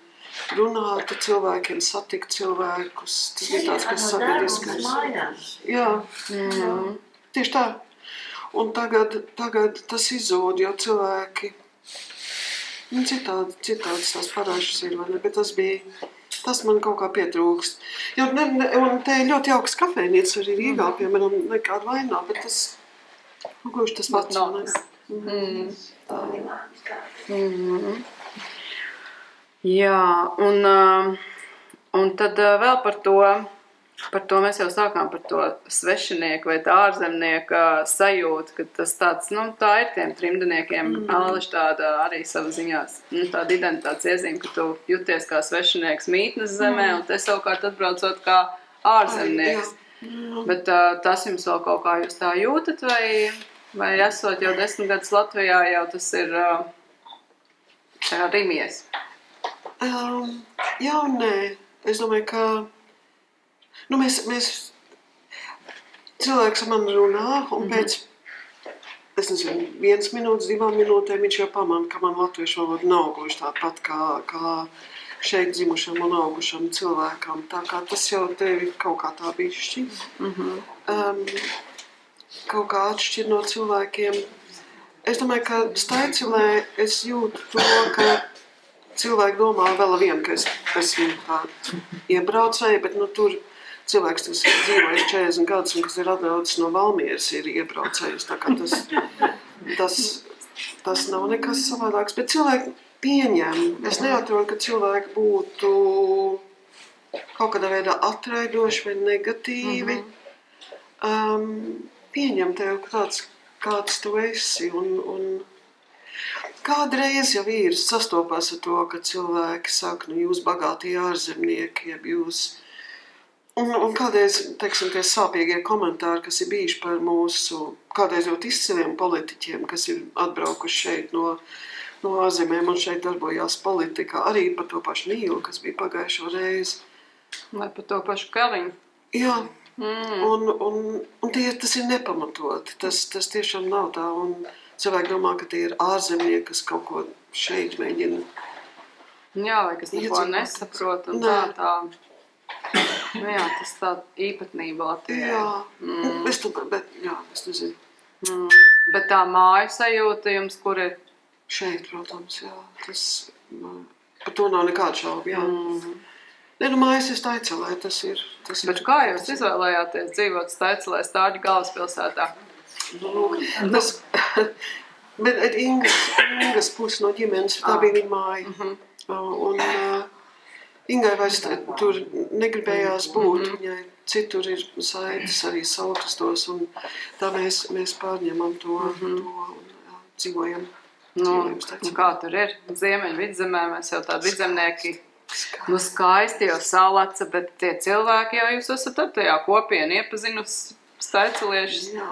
[SPEAKER 2] runāt ar cilvēkiem, satikt cilvēkus. Tas bija tāds, kas sabiedriskais. Jā, tieši tā. Un tagad tas izzūd, jo cilvēki citādas tās parāšas ir, vai ne? Bet tas man kaut kā pietrūkst. Jo un te ir ļoti jauks kafejnīcas arī Rīgā, piemēram, nekāda vainā, bet tas gluži tas pats.
[SPEAKER 1] Jā, un tad vēl par to mēs jau sākām par to svešinieku vai tā ārzemnieka sajūtu, ka tas tāds, tā ir tiem trimdeniekiem āleši tāda arī sava ziņās, tāda identitātes iezīme, ka tu jūties kā svešinieks mītnes zemē, un te savukārt atbraucot kā ārzemnieks. Bet tas jums vēl kaut kā jūs tā jūtat, vai esot jau 10 gadus Latvijā, jau tas ir rimies?
[SPEAKER 2] Jā un nē. Es domāju, ka mēs cilvēks ar mani runā, un pēc, es nezinu, 1 minūtes, 2 minūtēm viņš jau pamana, ka man latviešu valoda nav gluži tāda pat kā šeit dzimušam un augušam cilvēkam. Tā kā tas jau tevi kaut kā tā bišķi. Kaut kā atšķir no cilvēkiem. Es domāju, ka Staicilē es jūtu to, ka cilvēki domā vēl vienu, ka es esmu tāda iebraucēja, bet tur cilvēks, kas ir dzīvojis 40 gadus un kas ir atbraucis no Valmieras, ir iebraucējis. Tā kā tas nav nekas savādāks, bet cilvēki pieņem. Es neatrodu, ka cilvēki būtu kaut kādā veidā atraidoši vai negatīvi. Pieņem tev tāds, kāds tu esi. Un kādreiz jau ir sastopās ar to, ka cilvēki saka, jūs bagātie ārzemnieki, jeb jūs. Un kādreiz, teiksim, tie sāpīgie komentāri, kas ir bijuši par mūsu kādreiz ļoti izciliem politiķiem, kas ir atbraukuši šeit no ārzemēm un šeit darbojās politikā, arī par to pašu Nīlu, kas bija pagājušo reizi.
[SPEAKER 1] Vai par to pašu Kaliņu?
[SPEAKER 2] Jā, un tas ir nepamatoti, tas tiešām nav tā, un cilvēki domā, ka tie ir ārzemnieki, kas kaut ko šeit mēģina.
[SPEAKER 1] Jā, vai kas neko nesaprot, un tā. Jā, tas tā īpatnība Latvijā.
[SPEAKER 2] Jā, es nezinu.
[SPEAKER 1] Bet tā māju sajūta jums, kur ir?
[SPEAKER 2] Šeit, protams, jā. Par to nav nekāda šauba, jā. Mājas ir Staicilē, tas ir.
[SPEAKER 1] Bet kā jūs izvēlējāties dzīvot Staicilē, Stāģu galvaspilsētā?
[SPEAKER 2] Bet Ingas pusi no ģimenes, tā bija viņa māja. Un Ingai vairs tur negribējās būt, viņai citur ir saites arī Saukrastos, un tā mēs pārņemam to un dzīvojam.
[SPEAKER 1] Kā tur ir? Ziemeļu vidzemē, mēs jau tādi vidzemnieki, skaisti jau Salaca, bet tie cilvēki jau jūs esat ar tajā kopienu iepazinusi staiciliešus.
[SPEAKER 2] Jā,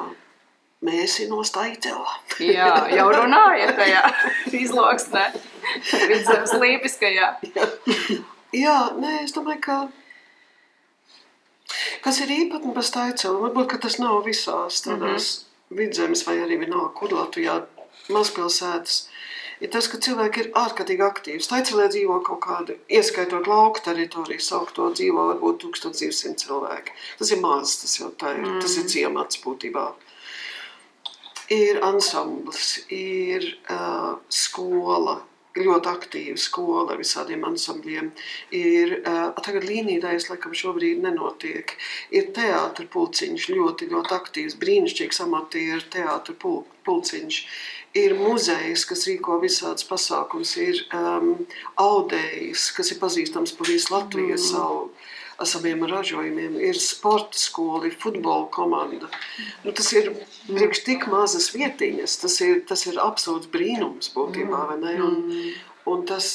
[SPEAKER 2] mēs ir no Staicela.
[SPEAKER 1] Jā, jau runājat tajā izloksnē, vidzemes līpiskajā.
[SPEAKER 2] Jā, es domāju, ka kas ir īpatni par Staicelu, varbūt, ka tas nav visās tādās vidzemes vai arī vienalga, kur Latvijā mazpilsētas. ir tas, ka cilvēki ir ārkārtīgi aktīvi. Staicelē dzīvo kaut kādu, ieskaitot lauku teritoriju, saukto dzīvo varbūt 1200 cilvēki. Tas ir maz, tas jau tā ir, tas ir ciemats būtībā. Ir ansamblis, ir skola, ļoti aktīva skola ar visādiem ansambļiem. Ir, tagad līnīdājas, laikam, šobrīd nenotiek. Ir teātra pulciņš, ļoti, ļoti aktīvs, brīnišķīgs amatieru teātra pulciņš. Ir muzejs, kas rīko visādas pasākums, ir audējs, kas ir pazīstams pa visu Latviju saviem ražojumiem, ir sporta skola, ir futbola komanda. Nu, tas ir priekš tik mazas vietiņas, tas ir absolūts brīnums būtībā, vai ne? Un tas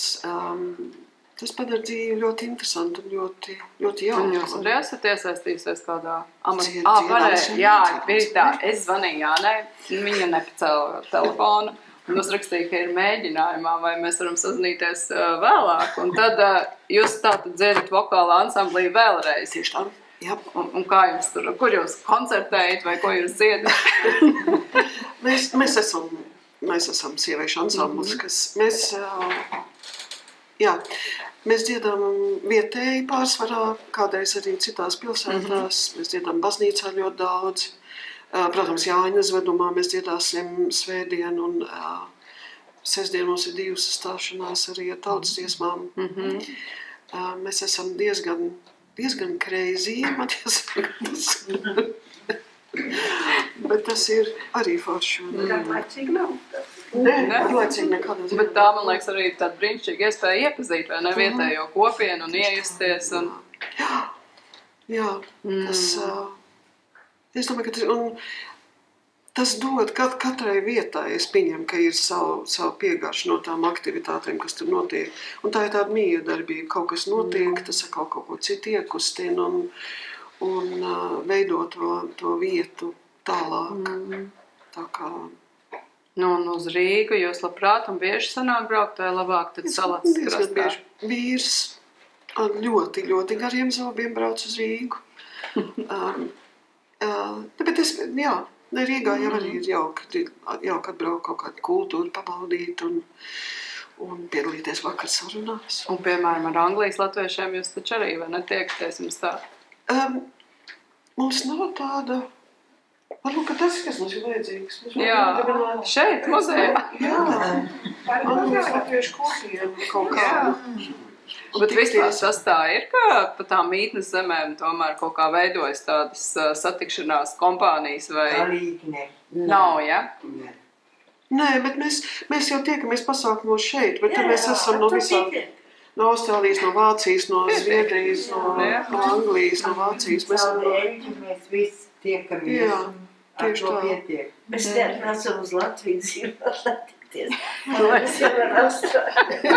[SPEAKER 2] padara dzīvi ļoti interesanti un ļoti jauki.
[SPEAKER 1] Jūs arī esat iesaistījusies kādā amatā? Jā, bija tā, es zvanīju Jānai, viņa nepacēla telefonu. Un uzrakstīja, ka ir mēģinājumā, vai mēs varam sazināties vēlāk. Un tad jūs tātad dziedat vokālā ansamblī vēlreiz.
[SPEAKER 2] Tieši tā, jā.
[SPEAKER 1] Un kā jums tur, kur jūs koncertējat vai ko jūs dziedat?
[SPEAKER 2] Mēs esam sieviešu ansamblis, kas mēs dziedam vietēji pārsvarā, kādreiz arī citās pilsētās. Mēs dziedam baznīcā ļoti daudz. Protams, Jāņa uzvedumā mēs dziedāsim svētdien un sestdien mums ir 2 sastāšanās arī ar tautas dziesmām. Mēs esam diezgan crazy, man jāsaka. Bet tas ir arī forši.
[SPEAKER 5] Garlaicīgi nav.
[SPEAKER 2] Nē, garlaicīgi nekādā ziņā.
[SPEAKER 1] Bet tā, man liekas, arī tāda brīnišķīga iespēja iepazīt, vai ne, vietējo kopienu un iejusties.
[SPEAKER 2] Jā, tas... Es domāju, ka tas dod katrai vietai, es pieņemu, ka ir savu piegaršu no tām aktivitātēm, kas tur notiek. Un tā ir tāda miedarbība, kaut kas notiek, tas atkal kaut ko citu iekustina un veido to vietu tālāk. Tā kā...
[SPEAKER 1] Nu, un uz Rīgu jūs labprāt un bieži sanāk braukt, vai labāk tad Salacas krastā?
[SPEAKER 2] Vīrs ar ļoti, ļoti gariem zobiem brauc uz Rīgu. Bet Rīgā jau arī ir jauki atbraukt kaut kādu kultūru, pabaudīt un piedalīties vakar sarunās.
[SPEAKER 1] Un, piemēram, ar Anglijas latviešiem jūs taču arī, vai netiekties jums tā?
[SPEAKER 2] Mums nav tāda... Varbūt, ka tas, kas mums ir vajadzīgs.
[SPEAKER 1] Jā, šeit, muzejā.
[SPEAKER 2] Jā, Anglijas latviešu kopienu kaut kādu.
[SPEAKER 1] Bet vispār tas tā ir, ka pa tām mītnes zemēm tomēr kaut kā veidojas tādas satikšanās kompānijas vai...
[SPEAKER 6] Galīgi ne.
[SPEAKER 1] Nav, ja?
[SPEAKER 2] Nē, bet mēs jau tiekamies pasākumos šeit, bet tad mēs esam no visām... No Austrālijas, no Vācijas, no Zviedrijas, no Anglijas, no Vācijas.
[SPEAKER 6] Mēs visi tiekamies.
[SPEAKER 2] Jā, tieši tā.
[SPEAKER 6] Pietiek.
[SPEAKER 5] Mēs neatbraucam uz Latviju dzīvot, lai tikties. Mēs jau ar Austrāliju.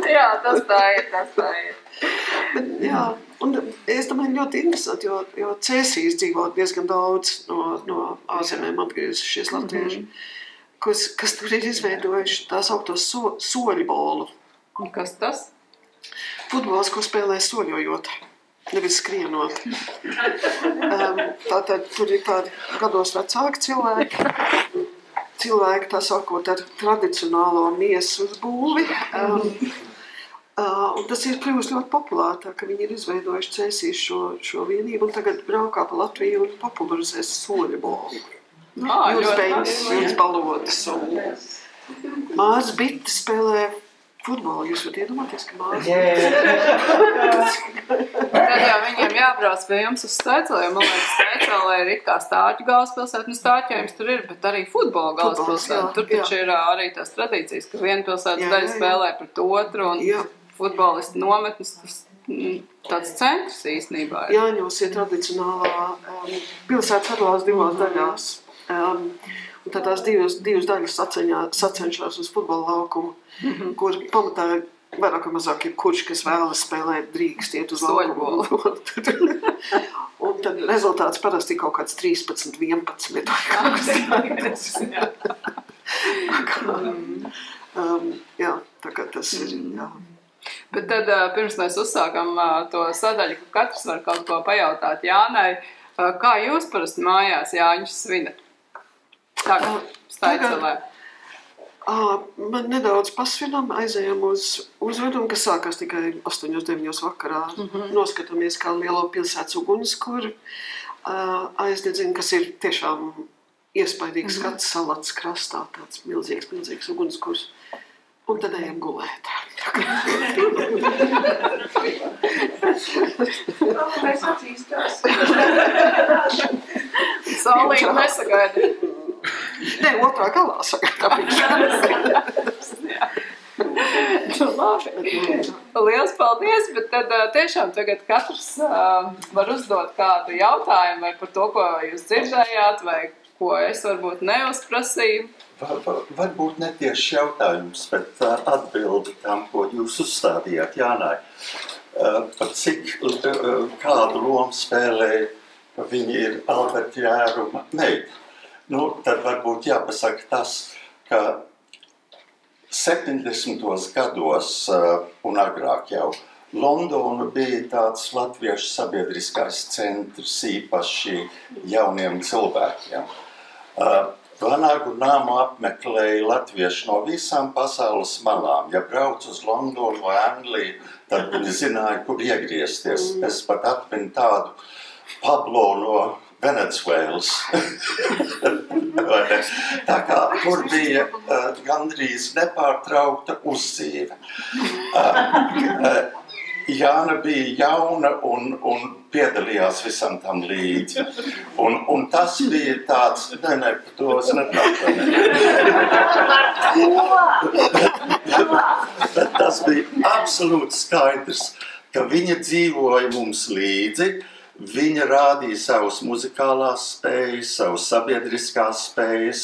[SPEAKER 1] Jā, tas tā ir.
[SPEAKER 2] Bet, jā, un es domāju ļoti interesanti, jo Cēsīs dzīvo diezgan daudz no ārzemēm atgriezušies latvieši, kas tur ir izveidojuši tās augtos soļbolu.
[SPEAKER 1] Un kas tas?
[SPEAKER 2] Futbols, ko spēlē soļojot, nevis skrienot. Tātad tur ir tādi gados vecāki cilvēki, tā sakot, ar tradicionālo miesu uzbūvi. Un tas ir kļuvis ļoti populāri, tā, ka viņi ir izveidojuši Cēsīs šo vienību un tagad braukā pa Latviju un popularizēs soļbolu. Jūras beņas, jūras balodas un Mārs Bitte spēlē futbolu. Jūs varat iedomāties, ka Mārs
[SPEAKER 1] Tad jau viņiem jābrauc pie jums uz Stēceli, jo man liekas, Stēcelē ir it kā Stāķu galvaspilsēta, nu Stāķējums tur ir, bet arī futbola galvaspilsēta. Tur taču ir arī tās tradīcijas, ka viena pilsētas daļa spēlē pret otru un futbolisti nometnes, tas tāds centrs īstenībā ir.
[SPEAKER 2] Jāņos ir tradicionālā pilsēta sadalās 2 daļās. Un tad tās divas daļas sacenšās uz futbola laukumu, kur pamatā vairāk vai mazāk kurš, kas vēlas spēlēt, drīkst iet uz laukumu. Un tad rezultāts parasti ir kaut kāds 13-11. Jā, tā kā tas ir, jā.
[SPEAKER 1] Bet tad pirms mēs uzsākam to sadaļu, ka katrs var kaut ko pajautāt Jānai, kā jūs parasti mājās Jāņus svinat? Tagad, Staicelē.
[SPEAKER 2] Man nedaudz pasvinām, aizējām uz uzvedumu, kas sākās tikai 8-9 vakarā. Noskatāmies kā lielo pilsētas ugunskura aizdedzina, kas ir tiešām iespaidīgs skats Salats krastā, tāds milzīgs ugunskurs. Un tad ejam gulēt.
[SPEAKER 5] Mēs atzīstās.
[SPEAKER 1] Saulīt nesagaida.
[SPEAKER 2] Nē, otrā galā sagaidāmies.
[SPEAKER 1] Liels paldies, bet tad tiešām tagad katrs var uzdot kādu jautājumu vai par to, ko jūs dzirdējāt, vai ko es varbūt neuzprasīju.
[SPEAKER 3] Varbūt ne tieši jautājums, bet atbildi tam, ko jūs uzstādījāt, Jānai. Par cik kādu lomu spēlē viņi ir Alberta Jēruma meita. Tad varbūt jāpasaka tas, ka 70. gados un agrāk jau Londona bija tāds latviešu sabiedriskais centrs īpaši jauniem cilvēkiem. Vanagu namu apmeklēja latvieši no visām pasaules malām. Ja brauc uz Londonu vai Angliju, tad viņi zināja, kur iegriezties. Es pat atminu tādu Pablo no Venecuēlas. Tā kā tur bija gandrīz nepārtraukta uzdzīve. Jāna bija jauna un piedalījās visam tam līdzi. Un tas bija tāds, ne, to es neprātu. Bet tas bija absolūti skaidrs, ka viņa dzīvoja mums līdzi, viņa rādīja savas muzikālās spējas, savas sabiedriskās spējas,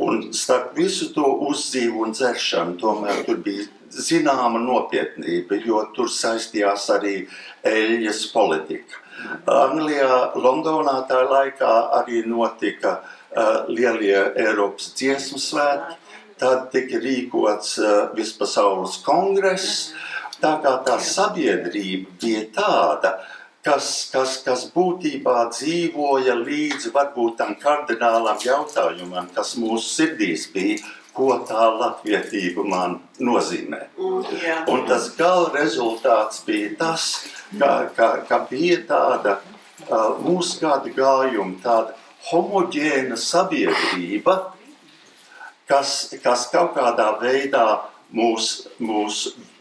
[SPEAKER 3] un starp visu to uzdzīvu un dzeršanu tomēr tur bija zināma nopietnība, jo tur saistījās arī eļļas politika. Anglijā, Londonā tā laikā arī notika lielie Eiropas dziesmu svētki, tad tika rīkots vispasaules kongress, tā kā tā sabiedrība bija tāda, kas būtībā dzīvoja līdzi varbūt tam kardinālam jautājumam, kas mūsu sirdīs bija, ko tā latvietība man nozīmē. Un tas gala rezultāts bija tas, ka bija tāda mūsu gadu gājuma, tāda homoģēna sabiedrība, kas kaut kādā veidā mūs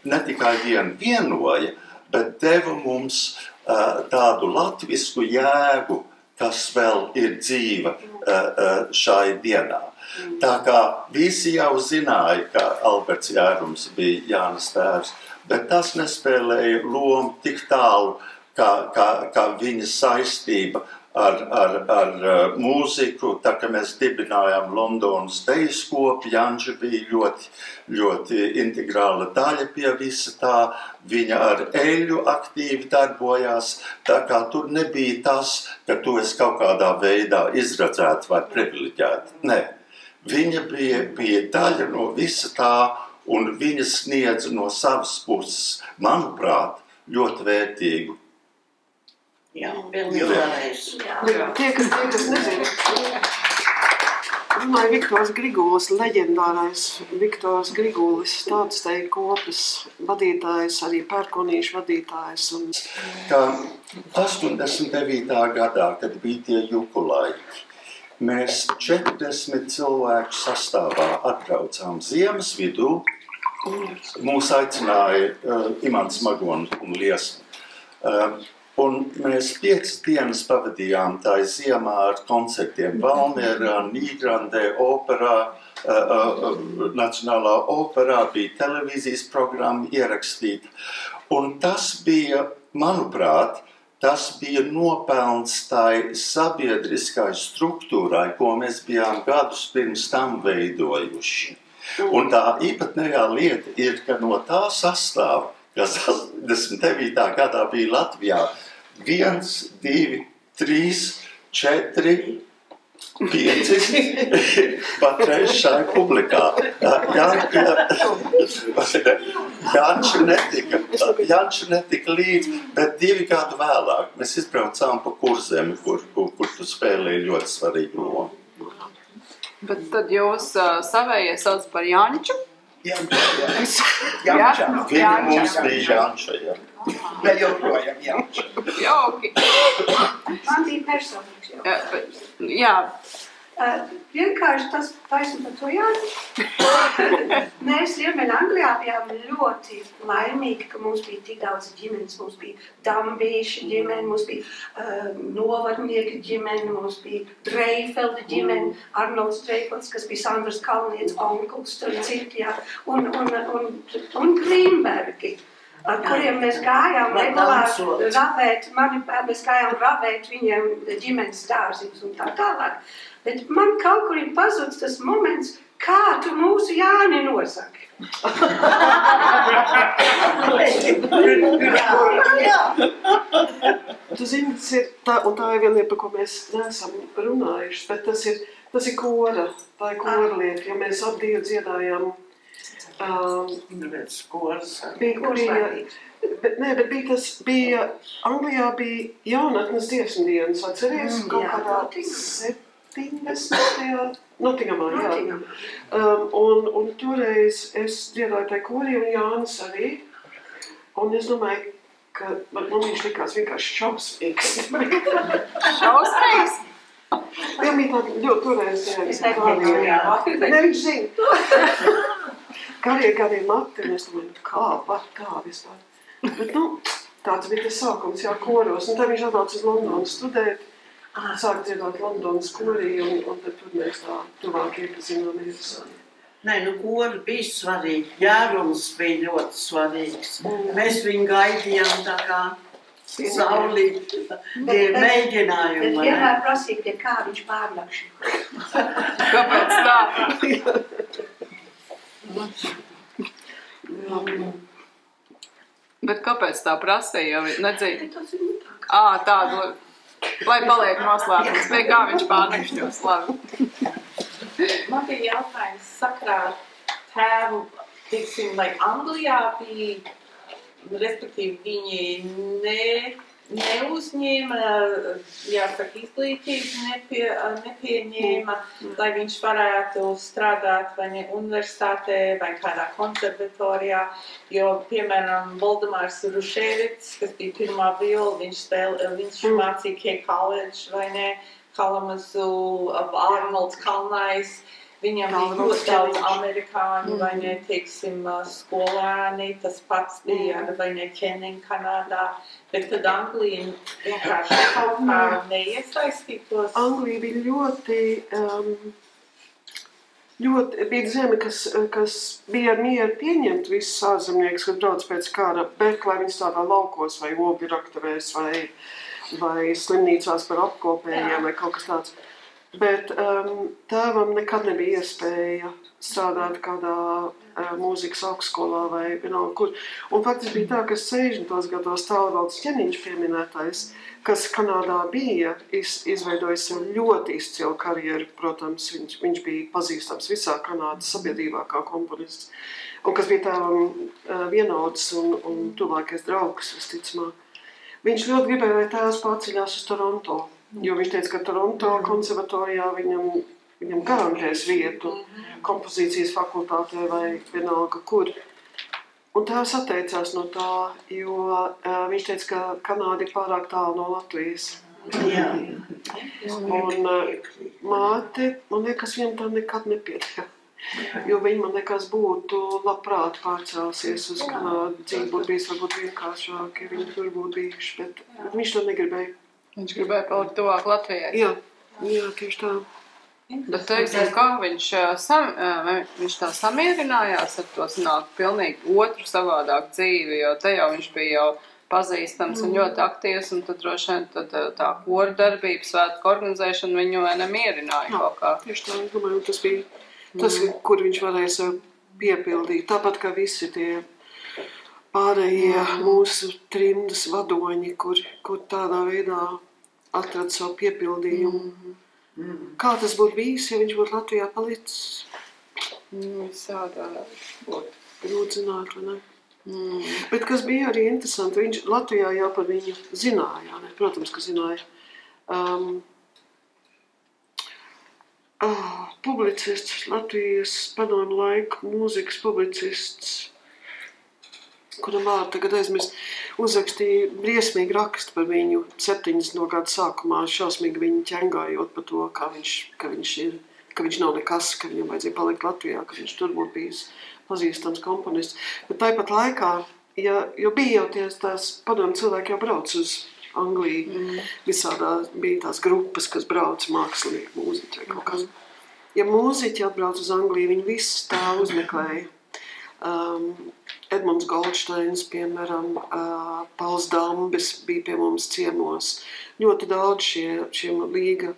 [SPEAKER 3] ne tikai vienoja, bet deva mums tādu latvisku jēgu, kas vēl ir dzīva šai dienā. Tā kā visi jau zināja, ka Alberts Jērums bija Jānas tēvs, bet tas nespēlēja lomu tik tālu, kā viņa saistība ar mūziku. Tā kā mēs dibinājām Londonas dejaskopu, Janča bija ļoti integrāla daļa pie visa tā. Viņa ar eļļu aktīvi darbojās, tā kā tur nebija tas, ka tu esi kaut kādā veidā izradzēta vai privileģēta. Nē, viņa bija daļa no visa tā, un viņa sniedz no savas puses, manuprāt, ļoti vērtīgu.
[SPEAKER 5] Jā, pilnīgais.
[SPEAKER 2] Tie, kas nezina, runāja Viktors Grigulis, leģendārais Viktors Grigulis, tāds teik kopas vadītājs, arī pērkonīšu vadītājs.
[SPEAKER 3] Kā 89. gadā, kad bija tie juku laiki, mēs 40 cilvēku sastāvā atbraucām ziemas vidū. Mūs aicināja Imants Magons un Liesma. Un mēs 5 dienas pavadījām tā ziemā ar koncertiem Valmierā, Nīgrandē, operā, Nacionālā operā, bija televīzijas programma ierakstīta. Un tas bija, manuprāt, tas bija nopelns tai sabiedriskai struktūrai, ko mēs bijām gadus pirms tam veidojuši. Un tā īpatnējā lieta ir, ka no tā sastāv, kas 89. gadā bija Latvijā, 1, 2, 3, 4, 5, patreiz šai publikā. Janča netika līdz, bet 2 gadu vēlāk mēs izbraucām pa Kurzemi, kur tu spēlēji ļoti svarīgu lomu.
[SPEAKER 1] Bet tad jūs savējie sauc par Janču?
[SPEAKER 3] Janča. Viņa mums bija Janča, jā.
[SPEAKER 7] Vēl joprojām Janča.
[SPEAKER 1] Jauki.
[SPEAKER 8] Man bija personīgs jau.
[SPEAKER 1] Jā.
[SPEAKER 8] Vienkārši tas taisn par to Jāni. Mēs Ziemeļa Anglijā bijām ļoti laimīgi, ka mums bija tik daudz ģimenes. Mums bija Dambīša ģimene, mums bija Novadnieka ģimene, mums bija Dreifelda ģimene, Arnolds Dreifelds, kas bija Sandras Kalnietes onkls, citi, jā, un Grīmbergi, ar kuriem mēs gājām regulāri ravēt, mēs gājām ravēt viņiem ģimenes dārziņus un tā tālāk. Bet man kaut kur ir pazudis tas moments, kā tu mūsu Jāni nosaki.
[SPEAKER 2] Tu zini, tas ir tā, un tā ir viena lieta, par ko mēs neesam runājuši, bet tas ir kora, tā ir kora lieta, jo mēs ap Dievu dziedājām. Bija Anglijā bija jaunatnes dziesmu dienas, atceries? Kaut kādā 70. Notingamā, jā. Un toreiz es dziedāju tai korī un Jānis arī. Un es domāju, ka man viņš likās vienkārši šausmīgs.
[SPEAKER 1] Šausmīgs?
[SPEAKER 2] Viņam bija tāda ļoti toreiz, ne, viņš zina. Garie mati, un es domāju, kā vispār. Bet, tāds bija tas sākums, jā, koros. Un tad viņš atnāca uz Londonu studēt. Sāk dziedāt Londonas korī, un tad tur mēs tā tuvāk iepazināmies.
[SPEAKER 4] Nē, kori bija svarīgi. Jērums bija ļoti svarīgs. Mēs viņu gaidījām tā kā saulīt, mēģinājumi.
[SPEAKER 8] Bet vienmēr prasīja, pie kā viņš pārnakšana.
[SPEAKER 1] Kāpēc tā? Bet kāpēc tā prasīja, jo nedzīja? Tādu, lai paliek noslēpums, pie kā viņš pārnakšņos labi.
[SPEAKER 9] Man bija jautājums sakrā tēvu, teiksim, lai Anglijā bija, respektīvi viņi neuzņēma, jāsaka, izglītību nepieņēma, lai viņš varētu strādāt vai ne universitātē vai kādā konservatorijā, jo, piemēram, Voldemārs Ruševits, kas bija pirmā viola, viņš mācīja Key College vai ne, Kalamazu, Arnolds Kalnais, viņam bija ļoti daudz amerikāņu, vai ne, teiksim, skolēni, tas pats bija, vai ne, Kening, Kanādā, bet tad Anglija vienkārši kaut kā neiesaistītos.
[SPEAKER 2] Anglija bija ļoti bija zeme, kas bija ar mieru pieņemt visus ārzemniekus, kas brauc pēc kara, bet lai viņi stādā laukos vai ogļu raktavēs vai slimnīcās par apkopējiem vai kaut kas tāds. Bet tēvam nekad nebija iespēja strādāt kādā mūzikas augstskolā vai vienalga kur. Un faktiski bija tā, ka 60. gados Tālvalds Ķeniņš pieminētais, kas Kanādā bija, izveidojis sev ļoti izcilu karjeru. Protams, viņš bija pazīstams visā Kanādas sabiedrībā kā komponists. Un kas bija tēvam vienauds un tuvākais draugs, visticamāk. Viņš ļoti gribēja, lai tēvs pārceļās uz Toronto. Jo viņš teica, ka Toronto konservatorijā viņam garantēs vietu kompozīcijas fakultātē vai vienalga kur. Un tēvs atteicās no tā, jo viņš teica, ka Kanāda ir pārāk tālu no Latvijas.
[SPEAKER 4] Jā.
[SPEAKER 2] Un māte, man liekas, viņam tā nekad nepietiek. Jo viņi man liekas būtu labprāt pārcēlusies uz Kanādu. Dzīve būtu bijis varbūt vienkāršāk, ja viņi tur būtu bijuši, bet viņš to negribēja.
[SPEAKER 1] Viņš gribēja palikt tuvāk Latvijai.
[SPEAKER 2] Jā, tieši tā.
[SPEAKER 1] Bet teiksim, kā viņš tā samierinājās ar to sanāk pilnīgi otru savādāk dzīvi, jo te jau viņš bija jau pazīstams un ļoti aktīvs, un tad droši vien tā koru darbība, svētku organizēšana viņu nemierināja kaut kā.
[SPEAKER 2] Tieši tā, es domāju, tas bija tas, kur viņš varēja sev piepildīt. Tāpat kā visi tie pārējie mūsu trimdas vadoņi, kur tādā veidā atrada savu piepildījumu. Kā tas būtu bijis, ja viņš būtu Latvijā palicis?
[SPEAKER 1] Visādā būtu.
[SPEAKER 2] Grūti zināt, vai ne? Bet kas bija arī interesanti, viņš Latvijā jau par viņu zināja, ne? Protams, ka zināja. publicists, Latvijas padomu laiku mūzikas publicists, kuram vārdu tagad aizmirst, uzrakstīja briesmīgi rakstu par viņu 70. gadu sākumā, šausmīgi viņu ķengājot par to, ka viņš nav nekas, ka viņam vajadzēja palikt Latvijā, ka viņš tur būtu bijis pazīstams komponists. Bet tāpat laikā, jo bija jau tās padomu cilvēki jau brauc uz Angliju, visādā bija tās grupas, kas brauc mākslinieki, mūziķi vai kaut kas. Ja mūziķi atbrauc uz Angliju, viņi visus tā uzmeklēja. Edmunds Goldsteins, piemēram, Pauls Dambis bija pie mums ciemos. Ļoti daudz šie līga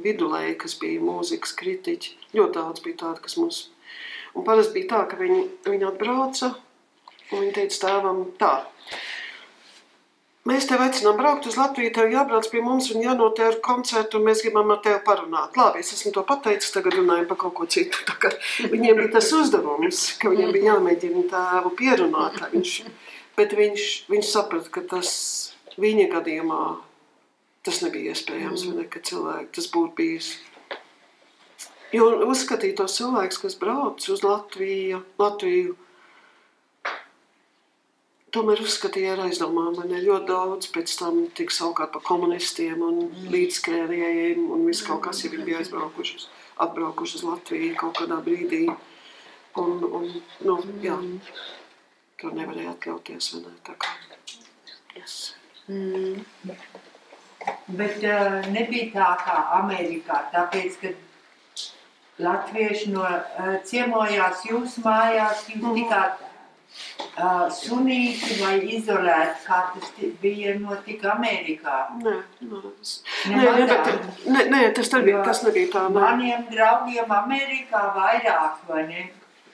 [SPEAKER 2] vidulēji, kas bija mūzikas kritiķi, ļoti daudz bija tādi, kas mums... Un parasti bija tā, ka viņi atbrauca, un viņi teica tēvam tā. Mēs tev aicinām braukt uz Latviju, tev jābrauc pie mums un jānotiek koncertu, un mēs gribam ar tevi parunāt. Labi, es esmu to pateicis, tagad runājam par kaut ko citu. Viņiem bija tas uzdevums, ka viņiem bija jāmēģina tēvu pierunāt. Bet viņš saprata, ka tas viņa gadījumā tas nebija iespējams, vai ne, ka cilvēki tas būtu bijis. Jo uzskatīja tos cilvēkus, kas brauc uz Latviju, tomēr uzskatīja ar aizdomām, man ļoti daudz pēc tam tik savukārt par komunistiem un līdzskrējējiem un visu kaut kas, ja viņi bija atbraukuši uz Latviju kaut kādā brīdī. Jā, to nevarēja atļauties, vai ne, tā kā. Yes.
[SPEAKER 6] Bet nebija tā kā Amerikā, tāpēc, ka latvieši ciemojās jūsu mājās, jūs tikāt sunīti vai izolēti, kā tas bija notika Amerikā?
[SPEAKER 2] Nē, tas nebija tā.
[SPEAKER 6] Maniem draugiem Amerikā vairāk, vai ne?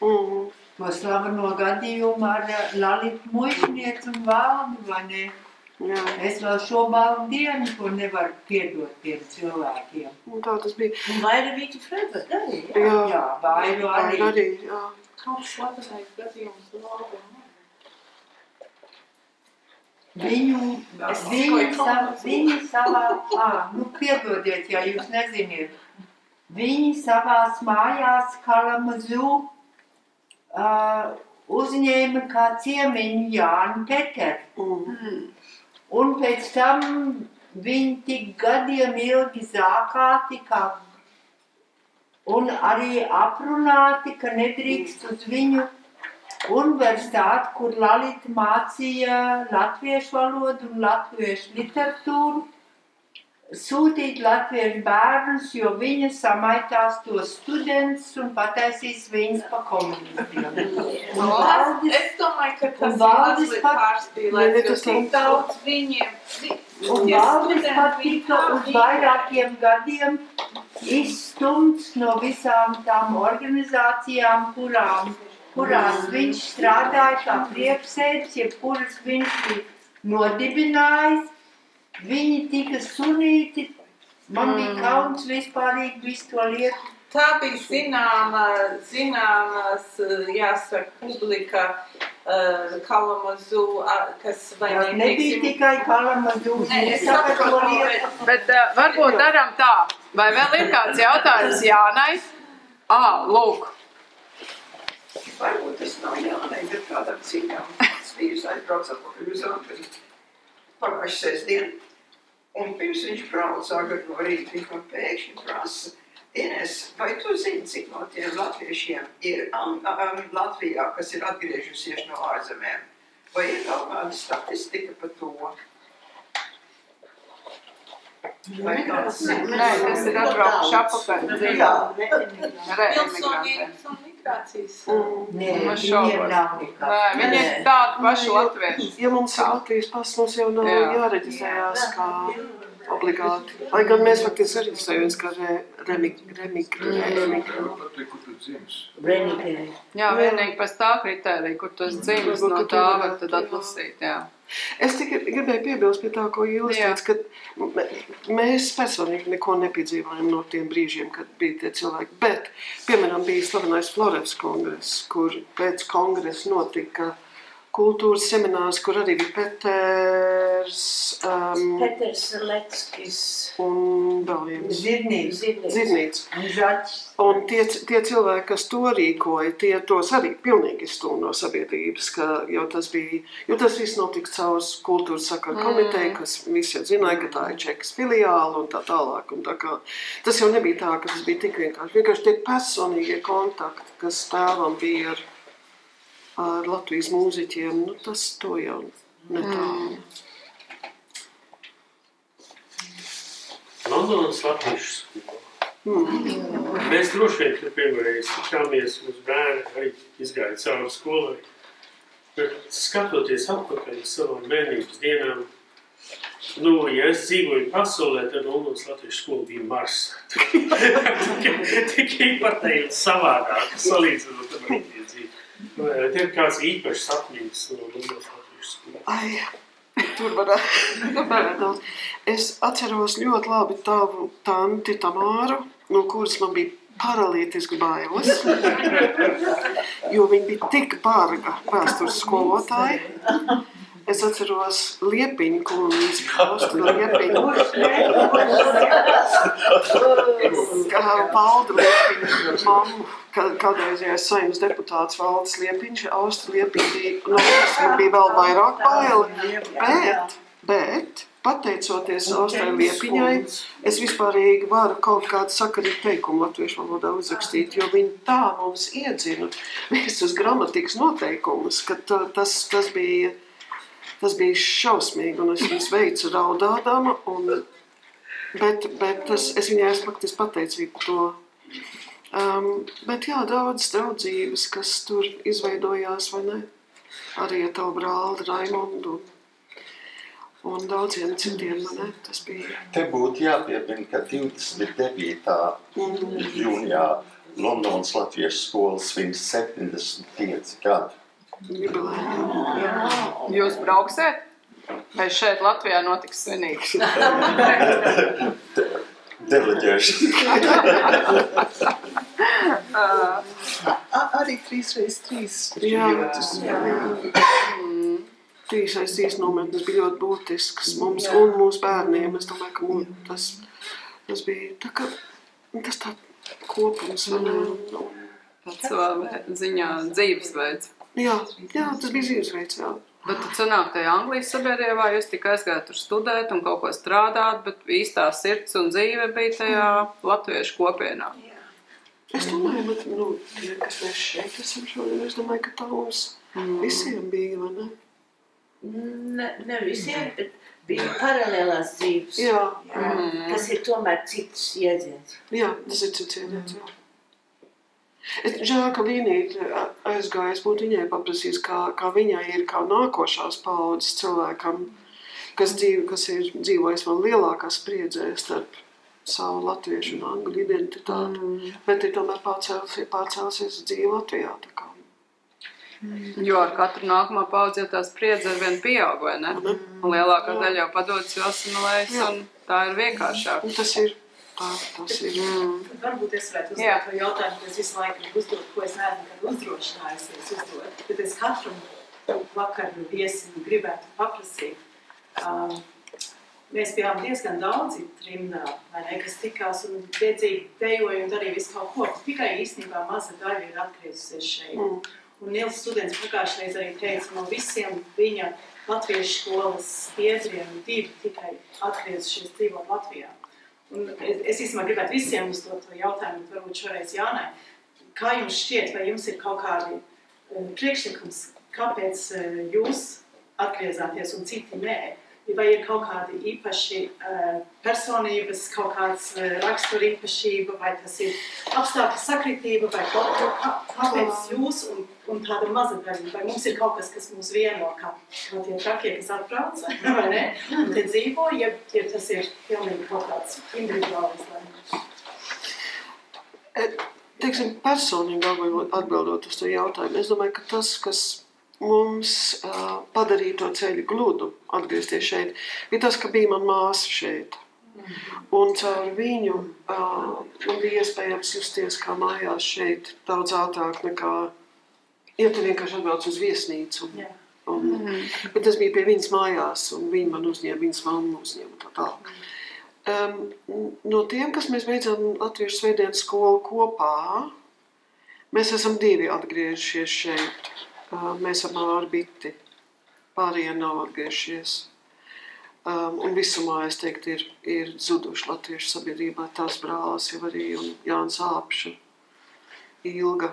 [SPEAKER 6] To slaveno gadījumu ar Lalitu muižnieci un Valdi, vai ne?
[SPEAKER 2] Jā.
[SPEAKER 6] Es vēl šo balvu dienu, ko nevaru piedot tiem cilvēkiem.
[SPEAKER 2] Un tā tas bija.
[SPEAKER 5] Un Vairavīķi Fredzat arī,
[SPEAKER 2] jā?
[SPEAKER 6] Jā, Vairu arī.
[SPEAKER 2] Jā.
[SPEAKER 9] Kāds slavenais gadījums Valdi?
[SPEAKER 6] Viņi savā, piedodiet, ja jūs neziniet, viņi savās mājās Kalamazū uzņēma kā ciemiņu Jānu Peteru. Un pēc tam viņi tik gadiem ilgi zākāti, un arī aprunāti, ka nedrīkst uz viņu universitāti, kur Lalita mācīja latviešu valodu un latviešu literatūru, sūtīt latviešu bērnus, jo viņa samaitās tos studentus un pataisīs viņus pa komunistiem.
[SPEAKER 9] Es domāju, ka tas ir mazliet pārspīlēts, jo tik daudz viņiem...
[SPEAKER 6] Un Valdis pat tika uz vairākiem gadiem izstumts no visām tām organizācijām, kurās viņš strādāja kā priekšsēdis, kuras viņš bija nodibinājis. Viņi tika sunīti, man bija kauns vispārīgi visu to lietu.
[SPEAKER 9] Tā bija zināmas, jāsaka, publika Kalamazū, kas vai
[SPEAKER 6] nebija tikai Kalamazū.
[SPEAKER 1] Bet varbūt daram tā, vai vēl ir kāds jautājums Jānai? Lūk.
[SPEAKER 7] Varbūt tas nav Jānai, bet kādam citam. Tas vīrs aizbrauc atpakaļ uz Angliju pagājuši sestdien. Un pirms viņš brauc agri no rīta, viņš man pēkšņi prasa, Ines, vai tu zini, cik no tiem latviešiem ir Latvijā, kas ir atgriežusies no ārzemēm? Vai ir kaut kāda statistika par to? Vai kāds zina?
[SPEAKER 1] Nē, tas ir atbraukuši apakaļ dzīvē.
[SPEAKER 9] Pilsonības un migrācijas.
[SPEAKER 6] Viņiem nav nekā.
[SPEAKER 1] Nē, viņi ir tādi paši latvieši.
[SPEAKER 2] Ja mums ir Latvijas pass, mums jau nav jāreģistrējās kā obligāti. Lai gan mēs faktiski reģistrējamies kā
[SPEAKER 5] Renigeri.
[SPEAKER 1] Jā, vienīgi pēc tā kritērija, kur tu esi dzimis, no tā var tad atlasīt, jā.
[SPEAKER 2] Es tikai gribēju piebilst pie tā, ko Ilis teica, ka mēs personīgi neko nepiedzīvājam no tiem brīžiem, kad bija tie cilvēki. Bet, piemēram, bija slavenais Florevs kongress, kur pēc kongresa notika kultūras seminārs, kur arī bija Peters,
[SPEAKER 5] Peters Leckis.
[SPEAKER 2] Un vēl viens. Zirnīts.
[SPEAKER 6] Un Žaķis.
[SPEAKER 2] Un tie cilvēki, kas to rīkoja, tie tos arī pilnīgi izstūma no sabiedrības, jo tas viss notika caur kultūras sakaru komiteju, kas visi zināja, ka tā ir Čekas filiāla un tā tālāk. Un tā kā, tas jau nebija tā, ka tas bija tik vienkārši. Vienkārši tie personīgie kontakti, kas tēvam bija ar Latvijas mūziķiem, nu tas to jau netālu.
[SPEAKER 10] Londonas latviešu skola. Mēs droši vien tur pirmoreiz tikāmies, mūsu bērni arī izgāja cauri skolai. Bet skatoties atpakaļ savām bērnības dienām, ja es dzīvoju pasaulē, tad Londonas latviešu skola bija Mars. Tikai pateikt savādāk, salīdzinot ar rītdien dzīvi. Te ir kāds īpašs atmiņas no Londonas latviešu skola.
[SPEAKER 2] Ai, tur varētu. Es atceros ļoti labi tavu tanti Tamāru, no kuras man bija paralītiski bailes, jo viņa bija tik barga vēstures skolotāja. Es atceros Liepiņu kundzi, Austu Liepiņu, Valdu Liepiņu, mammu, kādreizējais Saeimas deputāts Valdis Liepiņš, Austu Liepiņu, man bija vēl vairāk baili, bet pateicoties Austrai Liepiņai, es vispārīgi varu kaut kādu sakarīgu teikumu latviešu valodā uzrakstīt, jo viņi tā mums iedzina visus gramatikas noteikumus, ka tas bija šausmīgi, un es viņas veicu raudādama, bet es viņai esmu faktiski pateicīga par to. Bet jā, daudz draudzības, kas tur izveidojās, vai ne? Arī ar tavu brāli Raimondu un daudziem citiem, ne? Tas bija.
[SPEAKER 3] Te būtu jāpiemina, ka 29. jūnijā Londonas latviešu skolas svin 75 gadi.
[SPEAKER 1] Jūs brauksiet? Vai šeit Latvijā notiks svinīgs?
[SPEAKER 3] Deleģēšana.
[SPEAKER 2] Arī 3x3 jūtas. 3x3 nometnes bija ļoti būtisks mums un mūsu bērniem. Es domāju, ka tas bija tā kā, tas tā kopums.
[SPEAKER 1] Tāds ziņā dzīvesveids.
[SPEAKER 2] Jā, tas bija dzīvesveids, jā.
[SPEAKER 1] Bet tu sanāk tajā Anglijas sabiedrībā, jūs tikai aizgājāt tur studēt un kaut ko strādāt, bet īstā sirds un dzīve bija tajā latviešu kopienā.
[SPEAKER 2] Es domāju, bet, tie, kas mēs šeit esam šodien, es domāju, ka tā mums visiem bija, vai ne?
[SPEAKER 5] Ne visiem, bet bija paralēlās dzīves.
[SPEAKER 2] Jā.
[SPEAKER 5] Tas ir tomēr cits iedziens.
[SPEAKER 2] Jā, tas ir cits iedziens, jā. Žēl, ka Līnīte aizgāja, es būtu viņai paprasījis, kā viņai ir kā nākošās paaudzes cilvēkam, kas ir dzīvojis vēl lielākā spriedzē starp savu latviešu un angļu identitāti, bet ir tomēr pārcēlusies dzīvi Latvijā. Tā kā.
[SPEAKER 1] Jo ar katru nākamā paudzi jau tā spriedze ar vien pieaug, vai ne? Un lielākā daļa jau padodas, jo asimilējas, un tā ir vienkāršāk.
[SPEAKER 2] Un tas ir. Tas ir.
[SPEAKER 11] Varbūt es varētu uzdot to jautājumu, ko es visu laiku uzdot, ko es neesmu nekad uzdrošinājusies uzdot. Bet es katram vakaru viesim gribētu paprasīt. Mēs bijām diezgan daudzi trimdā, vai ne, kas tikās un dedzīgi dejoja un darīja visu kaut ko. Tikai īstenībā maza daļa ir atgriezusies šeit. Un Nils students pagājušreiz arī teica, no visiem viņa latviešu skolas biedriem 2 tikai atgriezušies dzīvot Latvijā. Un es īstenībā gribētu visiem uzdot to jautājumu, varbūt šoreiz Jānai. Kā jums šķiet, vai jums ir kaut kādi priekšlikums, kāpēc jūs atgriezāties un citi nē? Vai ir kaut kādi īpaši personības, kaut kāds rakstura īpašība, vai tas ir apstākļu sakritība, vai kāpēc jūs un tāda maza daļa, vai mums ir kaut kas mūs vieno, kā tie trakie, kas atbrauc, vai ne? Un te dzīvo, ja tas ir pilnīgi kaut kāds individuālis lēmums.
[SPEAKER 2] Teiksim, personīgi atbildot uz to jautājumu, es domāju, ka tas, kas mums padarīja to ceļu gludu atgriezties šeit, bija tas, ka bija man māsa šeit. Un caur viņu man bija iespējams justies kā mājās šeit daudz ātrāk nekā, ja tu vienkārši atbrauc uz viesnīcu. Bet tas bija pie viņas mājās, un viņa man uzņēma, viņas mamma uzņēma tā tālāk. No tiem, kas mēs beidzām Latviešu svētdienas skolu kopā, mēs esam 2 atgriežies šeit. Mēs ar Māru Biti. Pārējie nav atgriežies. Un visumā, es teiktu, ir zuduši Latviešu sabiedrībā tās brālis jau arī un Jānis Āpša, Ilga.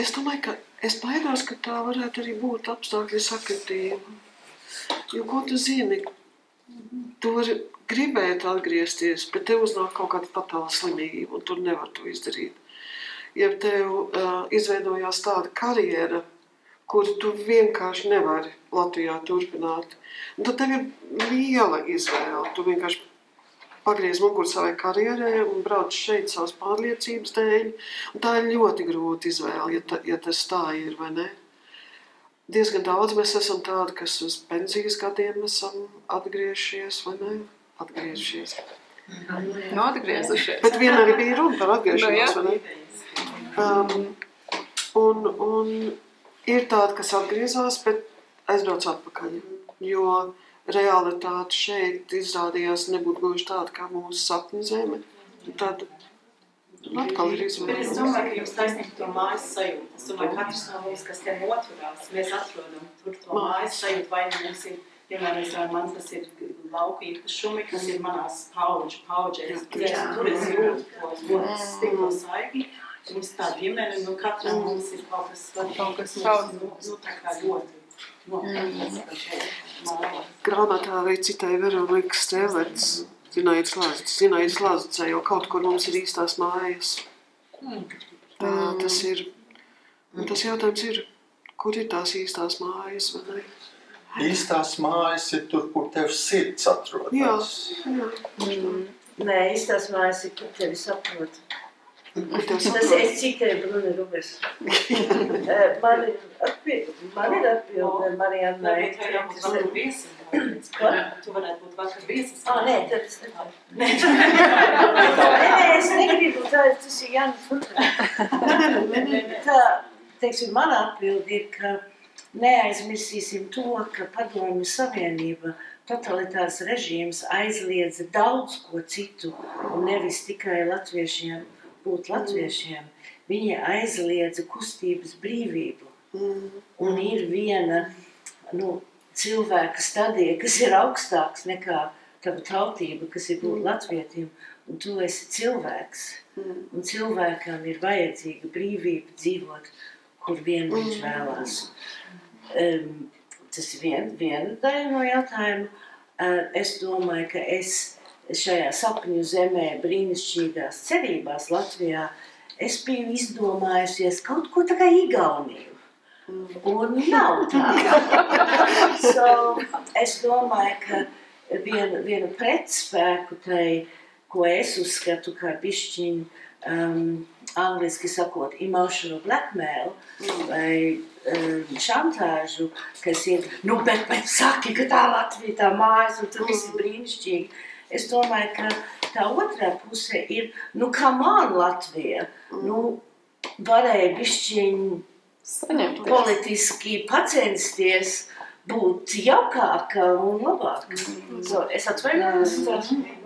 [SPEAKER 2] Es domāju, ka es baidos, ka tā varētu arī būt apstākļu sakritība. Jo, ko tu zini, tu vari gribēt atgriezties, bet tev uznāk kaut kāda fatāla slimība, un tu nevar to izdarīt. Ja tev izveidojās tāda karjera, kuru tu vienkārši nevari Latvijā turpināt, tad tev ir liela izvēle. Tu vienkārši pagriez muguru savai karjerai un brauc šeit savas pārliecības dēļ. Un tā ir ļoti grūta izvēle, ja tas tā ir, vai ne? Diezgan daudz mēs esam tādi, kas uz pensijas gadiem esam atgriežies, vai ne? Atgriežies.
[SPEAKER 1] Atgriezušies.
[SPEAKER 2] Bet vienmēr bija runa par atgriešanos, vai ne? Un ir tādi, kas atgriezās, bet aizbrauc atpakaļ. Jo realitāte šeit izrādījās nebūt gluži tāda kā mūsu sapņu zeme. Tad atkal ir izvēle.
[SPEAKER 11] Bet es domāju, ka jums taisnība to mājas sajūta. Es domāju, katrs no mums, kas te notverās, mēs atrodam tur to mājas sajūtu, vai mums ir, piemēram, man tas ir lauku īpašumi, kas ir manās pauģēs. Tur es jūtu to stiklo saigi. Mums tā ģimene, katram mums ir kaut kas tā kā ļoti.
[SPEAKER 2] Grāmatā arī citai Veronikas Strēlēts, Zinājas Lazicē, jo kaut kur mums ir īstās mājas. Tas jautājums ir, kur ir tās īstās mājas, vai ne?
[SPEAKER 3] Īstās mājas ir tur, kur tev sirds atrodas.
[SPEAKER 2] Jā.
[SPEAKER 5] Nē, īstās mājas ir, kur tevi saprot.
[SPEAKER 2] Tas
[SPEAKER 5] es citēju Bruni Rubes. Man ir atbilde Mariannai.
[SPEAKER 11] Tu varētu būt vakar viesis.
[SPEAKER 5] Nē, tad es nevaru. Nē, es negribu, tas ir Jānis. Tā, teiksim, mana atbilde ir, ka neaizmirsīsim to, ka Padomju Savienība, totalitārs režīms aizliedza daudz ko citu, un nevis tikai latviešiem būt latviešiem. Viņa aizliedza kustības brīvību. Un ir viena cilvēka stadija, kas ir augstāks nekā tava tautība, kas ir būt latvietim, un tu esi cilvēks. Un cilvēkam ir vajadzīga brīvība dzīvot, kur vien viņš vēlās. Tas ir viena daļa no jautājuma. Es domāju, ka es šajā sapņu zemē, brīnišķīgās cerībās Latvijā, es biju izdomājusies kaut ko tā kā Igauniju. Un nav tā. Es domāju, ka vienu pretspēku tai, ko es uzskatu kā bišķiņu, angliski sakot, emotional blackmail vai šantāžu, kas ir, bet saki, ka tā Latvija, tā mājas, un tur viss ir brīnišķīgi. Es domāju, ka tā otrā puse ir, kā man Latvija, varēja bišķiņ politiski pacensties būt jaukāka un labāka. Es atvainojos.
[SPEAKER 2] Nē,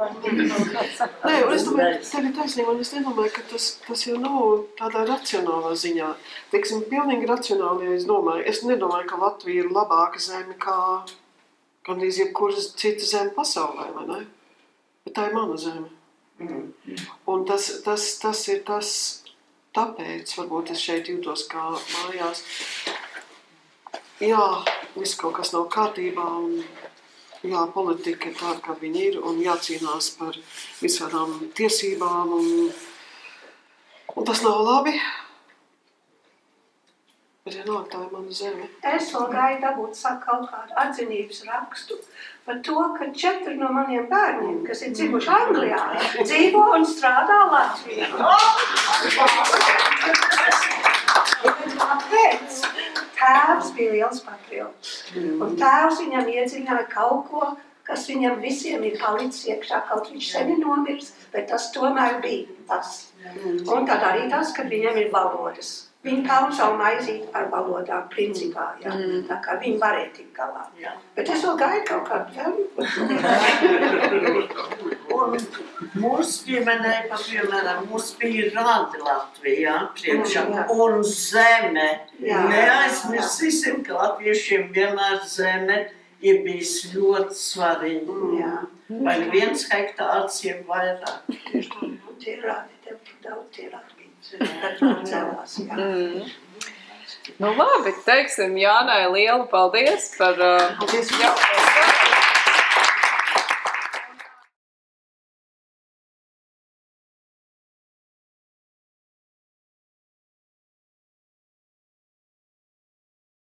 [SPEAKER 2] un es domāju, tev ir taisnība, un es nedomāju, ka tas jau nav tādā racionālā ziņā. Teiksim, pilnīgi racionāli, ja es nedomāju, ka Latvija ir labāka zeme kā gandrīz jebkura cita zeme pasaulē, vai ne? Bet tā ir mana zeme. Un tas ir tas, tāpēc varbūt es šeit jūtos kā mājās. Jā, viss kaut kas nav kārtībā, un jā, politika ir tāda, kā viņa ir, un jācīnās par visādām tiesībām, un tas nav labi. Bet vienalga, tā ir mana zeme.
[SPEAKER 8] Es vēl gāju dabūt kaut kādu atzinības rakstu par to, ka 4 no maniem bērniem, kas ir dzimuši Anglijā, dzīvo un strādā Latvijā. Kāpēc? Tēvs bija liels patriots. Un tēvs viņam iedziļināja kaut ko, kas viņam visiem ir palicis iekšā, kaut viņš sen ir nomirs, bet tas tomēr bija tas. Un tad arī tas, ka viņam ir valodas. Viņi pelna savu maizīti ar valodām, principā, jā. Tā kā viņi varēja tikt galā. Bet es vēl gaidu kaut kādu filmu.
[SPEAKER 4] Un mūsu ģimenē, piemēram, mums bija rādi Latvijā priekšā un zeme. Neaizmirsīsim, ka latviešiem vienmēr zeme ir bijis ļoti svarīga. Vai 1 hektārs ir vairāk.
[SPEAKER 8] Tie rādi, tev daudz tie rādi.
[SPEAKER 1] Nu labi, teiksim Jānai lielu paldies par